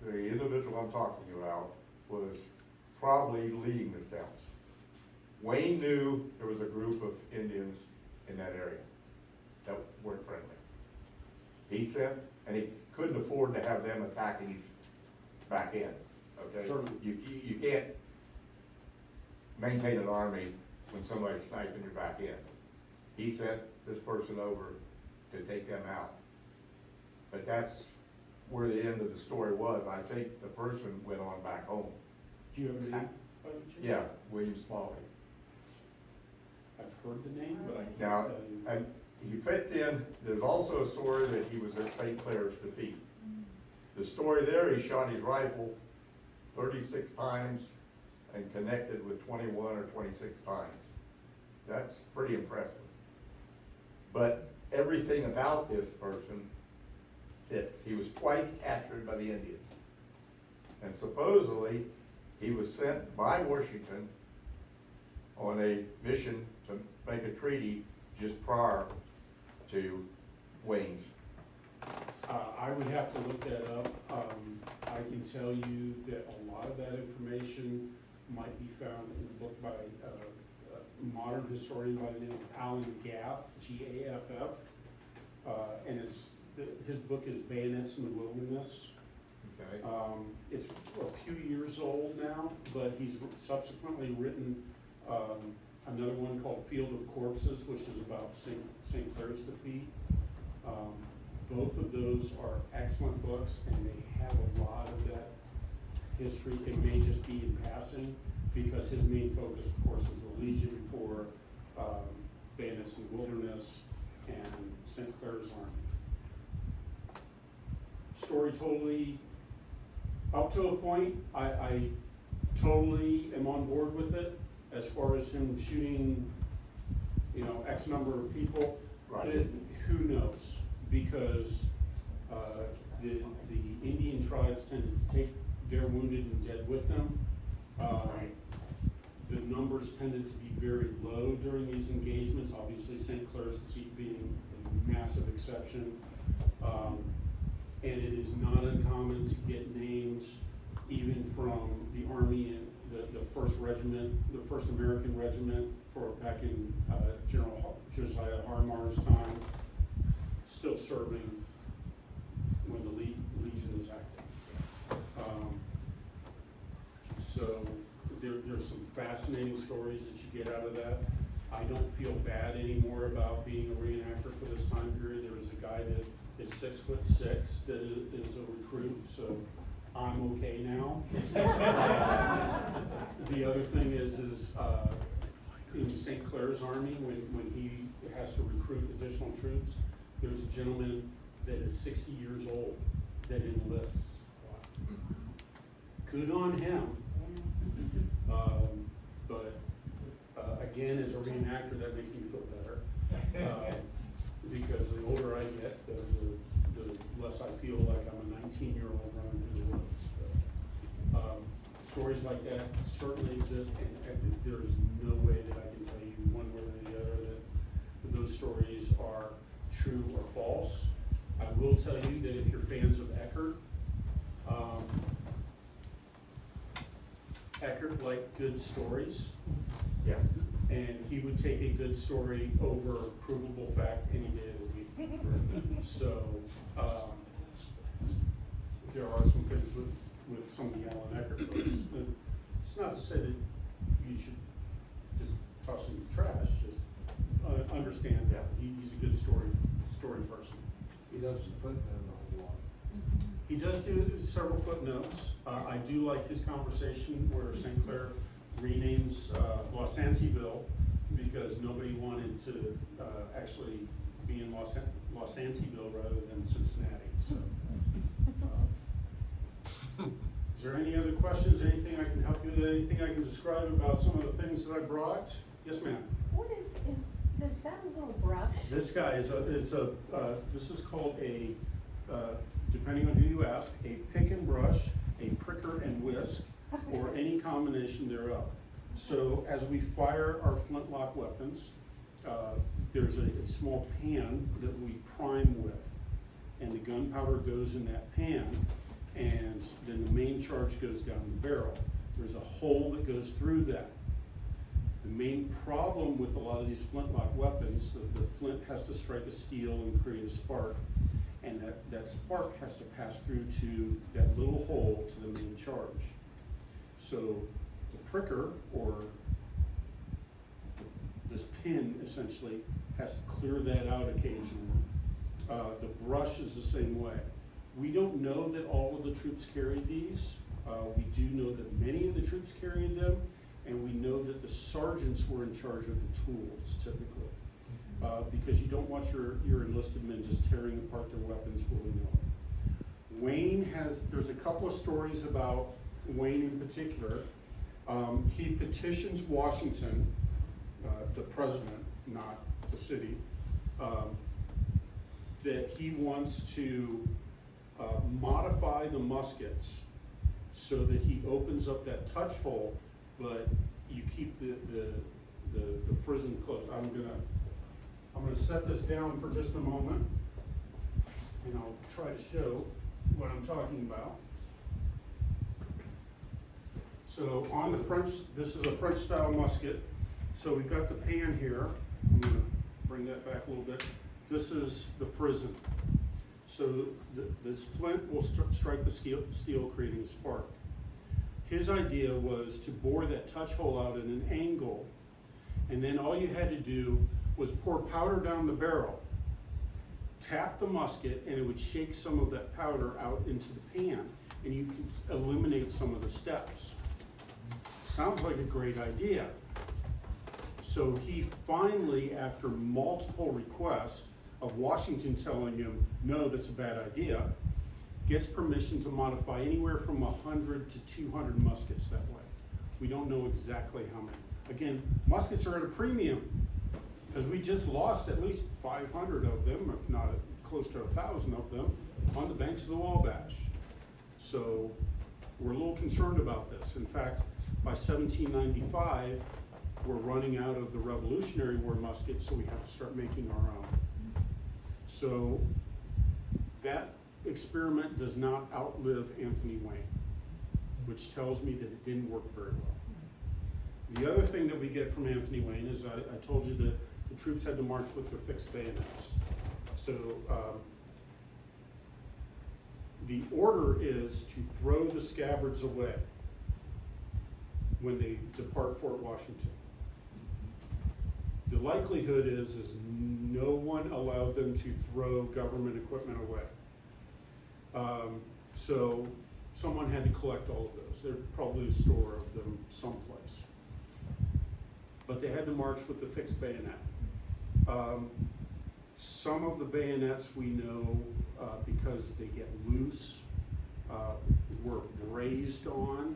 the individual I'm talking about was probably leading the scouts. Wayne knew there was a group of Indians in that area that weren't friendly. He sent, and he couldn't afford to have them attacking his back end, okay? Certainly. You can't maintain an army when somebody's sniping your back end. He sent this person over to take them out. But that's where the end of the story was. I think the person went on back home. Do you have a name? by any chance? Yeah, William Smalley. I've heard the name, but I can't Now, tell you. and he fits in, there's also a story that he was at St. Clair's defeat. The story there, he shot his rifle 36 times and connected with 21 or 26 times. That's pretty impressive. But everything about this person fits. He was twice captured by the Indians. And supposedly, he was sent by Washington on a mission to make a treaty just prior to Wayne's. I would have to look that up. I can tell you that a lot of that information might be found in a book by a modern historian by the name of Alan Gaff, Gaff, and his book is Bayonets in the Wilderness. Okay. It's a few years old now, but he's subsequently written another one called Field of Corpses, which is about St. Clair's defeat. Both of those are excellent books, and they have a lot of that history. It may just be in passing, because his main focus, of course, is the Legion for Bayonets in the Wilderness and St. Clair's Army. Story totally, up to a point, I totally am on board with it, as far as him shooting, X number of people. Right. Who knows? Because the Indian tribes tended to take their wounded and dead with them. The numbers tended to be very low during these engagements, obviously St. Clair's defeat being a massive exception. And it is not uncommon to get names even from the Army and the first regiment, the first American regiment back in General Josiah Harmar's time, still serving So there's some fascinating stories that you get out of that. I don't feel bad anymore about being a reenactor for this time period. There was a guy that is 6'6" that is a recruit, so I'm okay now. The other thing is in St. Clair's Army, when he has to recruit additional troops, there's a gentleman that is 60 years old that enlists. Good on him. But again, as a reenactor, that makes me feel better. Because the older I get, the less I feel like I'm a 19-year-old running through the woods. But, stories like that certainly exist, and there's no way that I can tell you one way or the other that those stories are true or false. I will tell you that if you're fans of Eckert, Eckert liked good stories. Yeah. And he would take a good story over provable fact any day of the week. So, there are some things with some of the Alan Eckert books. It's not to say that you should just toss him in the trash, just understand that he's a good story person. He doesn't footnote a whole lot. He does do several footnotes. I do like his conversation where St. Clair renames Los Anteville because nobody wanted to actually be in Los Anteville rather than Cincinnati. So, is there any other questions? Anything I can help you with? Anything I can describe about some of the things that I brought? Yes, ma'am. What is that a little brush? This guy is this is called a, depending on who you ask, a pick and brush, a pricker and whisk, or any combination thereof. So as we fire our flintlock weapons, there's a small pan that we prime with, and the gunpowder goes in that pan, and then the main charge goes down the barrel. There's a hole that goes through that. The main problem with a lot of these flintlock weapons, the flint has to strike a steel and create a spark, and that spark has to pass through to that little hole to the main charge. So the pricker, or this pin essentially, has to clear that out occasionally. The brush is the same way. We don't know that all of the troops carried these. We do know that many of the troops carried them, and we know that the sergeants were in charge of the tools typically. Because you don't want your enlisted men just tearing apart their weapons willy-nilly. Wayne there's a couple of stories about Wayne in particular. He petitions Washington, the president, not the city, that he wants to modify the muskets so that he opens up that touch hole, but you keep the frizzen closed. I'm gonna set this down for just a moment, and I'll try to show what I'm talking about. So on the French, this is a French style musket. So we've got the pan here. I'm gonna bring that back a little bit. This is the frizzen. So this flint will strike the steel, creating a spark. His idea was to bore that touch hole out at an angle, and then all you had to do was pour powder down the barrel, tap the musket, and it would shake some of that powder out into the pan, and you could eliminate some of the steps. Sounds like a great idea. So he finally, after multiple requests of Washington telling him, no, that's a bad idea, gets permission to modify anywhere from 100 to 200 muskets that way. We don't know exactly how many. Again, muskets are at a premium because we just lost at least 500 of them, if not close to 1,000 of them, on the banks of the Wabash. So we're a little concerned about this. In fact, by 1795, we're running out of the Revolutionary War muskets, so we have to start making our own. So that experiment does not outlive Anthony Wayne, which tells me that it didn't work very well. The other thing that we get from Anthony Wayne is I told you that the troops had to march with their fixed bayonets. So the order is to throw the scabbards away. when they depart Fort Washington. The likelihood is no one allowed them to throw government equipment away. So someone had to collect all of those. There's probably a store of them someplace. But they had to march with the fixed bayonet. Some of the bayonets we know, because they get loose, were brazed on,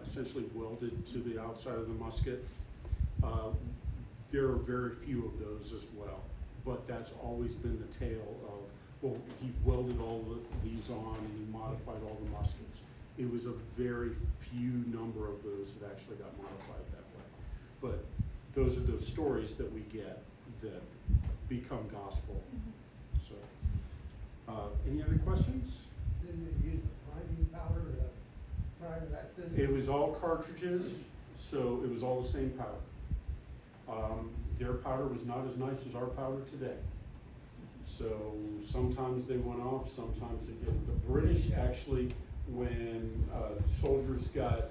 essentially welded to the outside of the musket. There are very few of those as well, but that's always been the tale of, well, he welded all these on and he modified all the muskets. It was a very few number of those that actually got modified that way. But those are those stories that we get that become gospel. So, any other questions? Didn't you use priming powder to prime that thing? It was all cartridges, so it was all the same powder. Their powder was not as nice as our powder today. So sometimes they went off, sometimes they didn't. The British actually, when soldiers got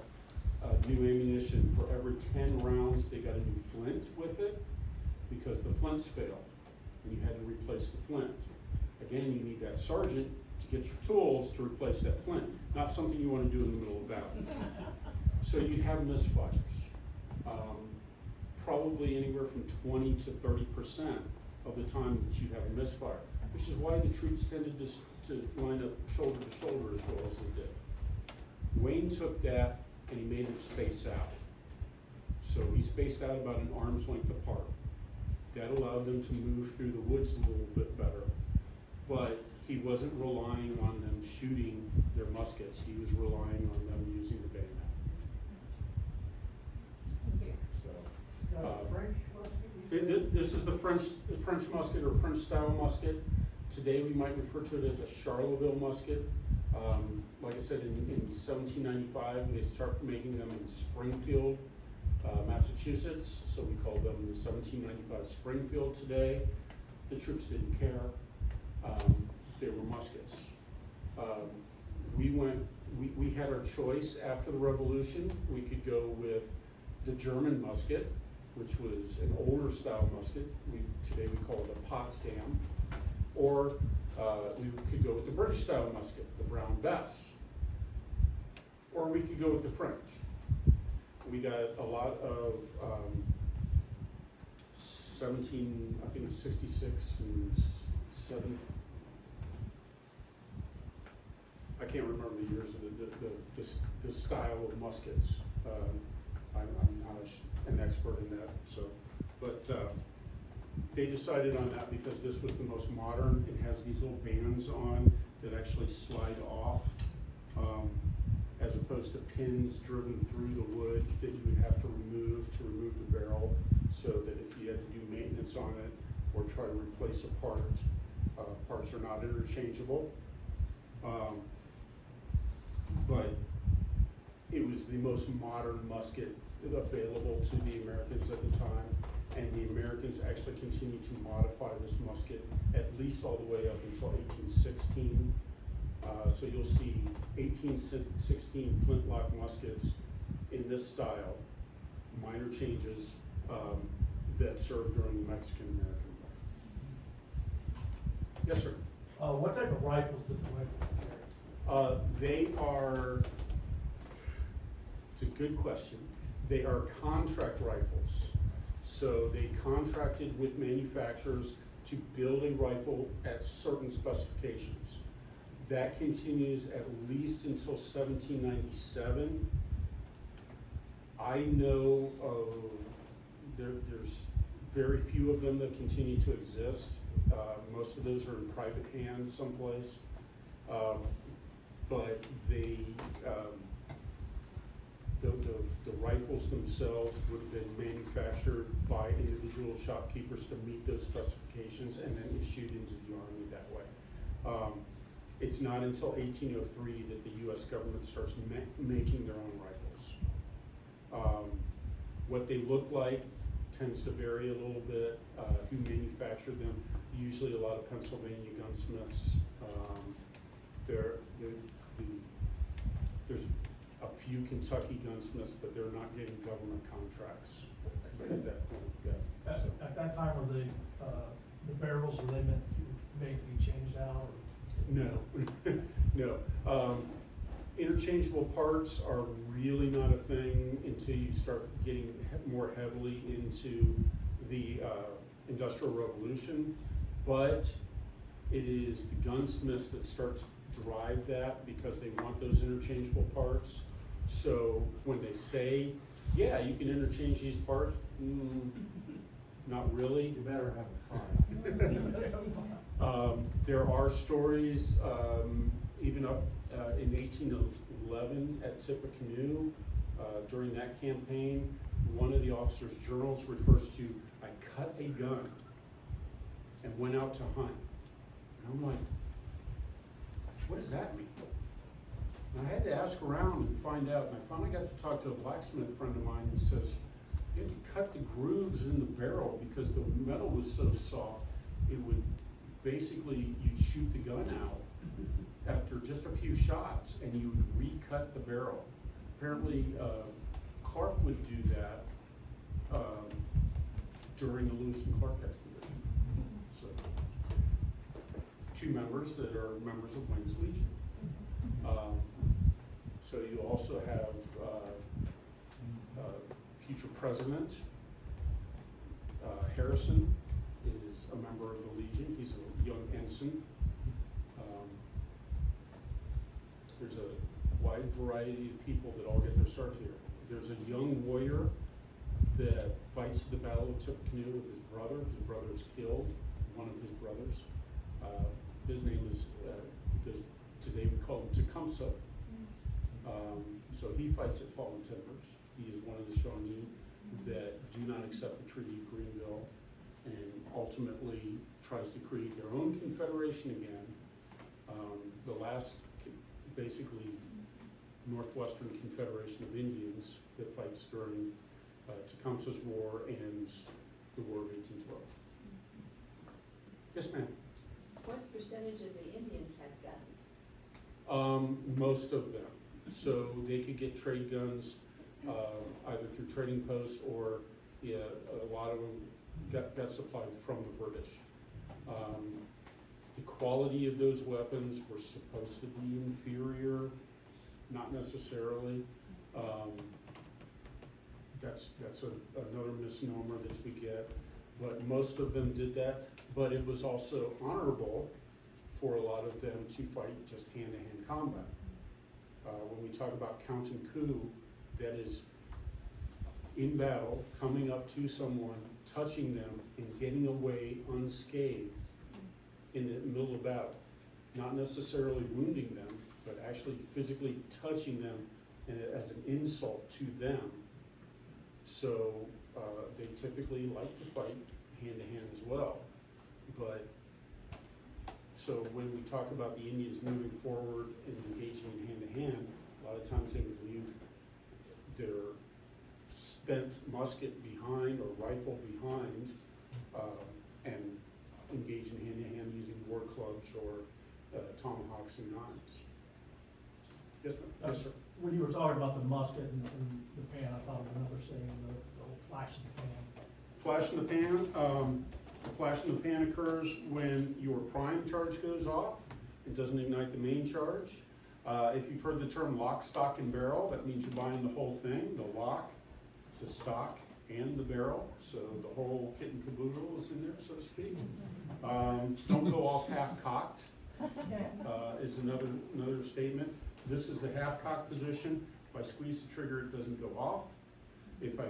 new ammunition, for every 10 rounds they got a new flint with it, because the flints failed and you had to replace the flint. Again, you need that sergeant to get your tools to replace that flint, not something you want to do in the middle of battle. So you have misfires. Probably anywhere from 20 to 30% of the time that you have a misfire, which is why the troops tended to line up shoulder to shoulder as well as they did. Wayne took that and he made it space out. So he spaced out about an arm's length apart. That allowed them to move through the woods a little bit better, but he wasn't relying on them shooting their muskets. He was relying on them using the bayonet. So, French musket? this is the French musket or French style musket. Today we might refer to it as a Charleville musket. Like I said, in 1795 they start making them in Springfield, Massachusetts. So we call them the 1795 Springfield today. The troops didn't care. They were muskets. We had our choice after the Revolution. We could go with the German musket, which was an older style musket. Today we call it a Potsdam. Or we could go with the British style musket, the Brown Bess. Or we could go with the French. We got a lot of 66 and 7. I can't remember the years of the style of muskets. I'm not an expert in that, so, but they decided on that because this was the most modern. It has these little bands on that actually slide off, as opposed to pins driven through the wood that you would have to remove the barrel, so that if you had to do maintenance on it or try to replace a part, parts are not interchangeable. But it was the most modern musket available to the Americans at the time, and the Americans actually continued to modify this musket at least all the way up until 1816. So you'll see 1816 flintlock muskets in this style, minor changes that served during the Mexican-American War. Yes, sir. What type of rifles did the rifle carry? They are, it's a good question. They are contract rifles. So they contracted with manufacturers to build a rifle at certain specifications. That continues at least until 1797. I know there's very few of them that continue to exist. Most of those are in private hands someplace. But the rifles themselves would have been manufactured by individual shopkeepers to meet those specifications and then issued into the Army that way. It's not until 1803 that the U.S. government starts making their own rifles. What they look like tends to vary a little bit. Who manufactured them? Usually a lot of Pennsylvania gunsmiths. There's a few Kentucky gunsmiths, but they're not getting government contracts at that point, yeah. So, At that time, were the barrels, were they meant to be changed out, or? no, no. Interchangeable parts are really not a thing until you start getting more heavily into the Industrial Revolution, but it is the gunsmiths that start to drive that because they want those interchangeable parts. So when they say, yeah, you can interchange these parts, not really. You better have a fire. There are stories, even up in 1811 at Tippecanoe, during that campaign, one of the officers' journals refers to, I cut a gun and went out to hunt. And I'm like, what does that mean? And I had to ask around and find out, and I finally got to talk to a blacksmith friend of mine who says, you had to cut the grooves in the barrel because the metal was so soft, it would basically, you'd shoot the gun out after just a few shots and you would recut the barrel. Apparently, Clark would do that during the Lewis and Clark expedition. So, two members that are members of Wayne's Legion. So you also have future president Harrison is a member of the Legion. He's a young ensign. There's a wide variety of people that all get their start here. There's a young warrior that fights the Battle of Tippecanoe with his brother. His brother is killed, one of his brothers. His name is, because today we call him Tecumseh. So he fights at Fallen Timbers. He is one of the Shawnee that do not accept the Treaty of Greenville and ultimately tries to create their own confederation again. The last, basically, Northwestern Confederation of Indians that fights during Tecumseh's War and the War of 1812. Yes, ma'am. What percentage of the Indians had guns? Most of them. So they could get trade guns either through trading posts or, yeah, a lot of them got supplied from the British. The quality of those weapons were supposed to be inferior, not necessarily. That's another misnomer that we get, but most of them did that. But it was also honorable for a lot of them to fight just hand-to-hand combat. When we talk about counting coup, that is in battle, coming up to someone, touching them, and getting away unscathed in the middle of battle. Not necessarily wounding them, but actually physically touching them as an insult to them. So they typically like to fight hand-to-hand as well. But so when we talk about the Indians moving forward and engaging in hand-to-hand, a lot of times they would leave their spent musket behind or rifle behind and engage in hand-to-hand using war clubs or tomahawks and knives. Yes, ma'am. Yes, sir. When you were talking about the musket and the pan, I thought of another saying, the whole flash in the pan. Flash in the pan. The flash in the pan occurs when your prime charge goes off. It doesn't ignite the main charge. If you've heard the term lock, stock, and barrel, that means you're buying the whole thing, the lock, the stock, and the barrel. So the whole kit and caboodle is in there, so to speak. Don't go off half-cocked is another statement. This is the half-cocked position. If I squeeze the trigger, it doesn't go off. If I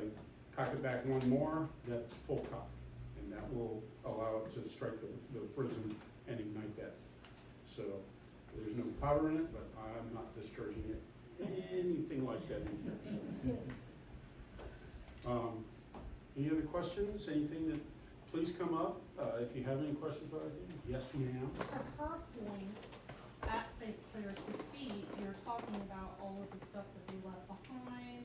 cock it back one more, that's full cock. And that will allow it to strike the prism and ignite that. So there's no powder in it, but I'm not discharging it, anything like that in here. So. Any other questions? Anything that, please come up if you have any questions about anything. Yes, ma'am. For her points, at St. Clair's defeat, you're talking about all of the stuff that they left behind,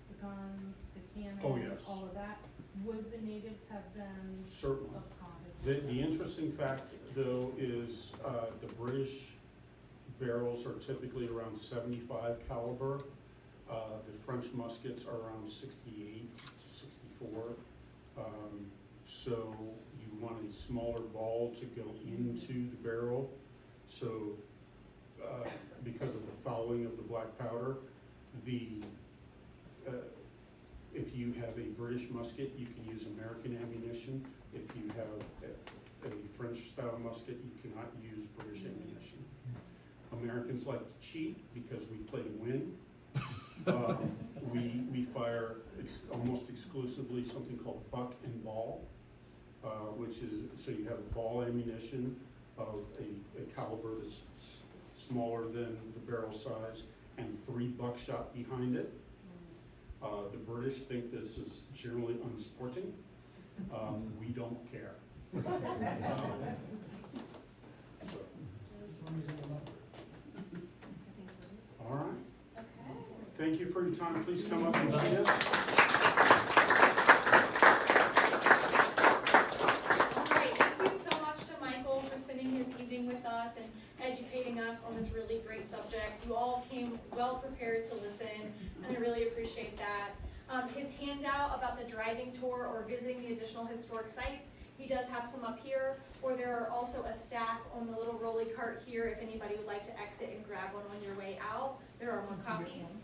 the guns, the cannon, Oh, yes. all of that. Would the natives have been Certainly. absconded? The interesting fact, though, is the British barrels are typically around 75 caliber. The French muskets are around 68 to 64. So you want a smaller ball to go into the barrel. So because of the fouling of the black powder, if you have a British musket, you can use American ammunition. If you have a French style musket, you cannot use British ammunition. Americans like to cheat because we play to win. We fire almost exclusively something called buck and ball, which is, so you have ball ammunition of a caliber that's smaller than the barrel size and 3 buckshot behind it. The British think this is generally unsporting. We don't care. So, all right. Okay. Thank you for your time. Please come up and see us. All right, thank you so much to Michael for spending his evening with us and educating us on this really great subject. You all came well prepared to listen, and I really appreciate that. His handout about the driving tour or visiting the additional historic sites, he does have some up here, or there are also a stack on the little rolly cart here if anybody would like to exit and grab one on your way out. There are more copies.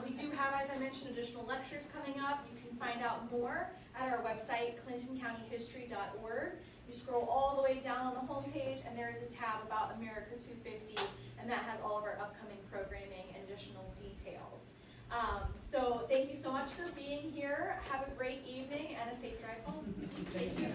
We do have, as I mentioned, additional lectures coming up. You can find out more at our website, clintoncountyhistory.org. You scroll all the way down on the homepage, and there is a tab about America250, and that has all of our upcoming programming and additional details. So thank you so much for being here. Have a great evening and a safe drive home. Thank you.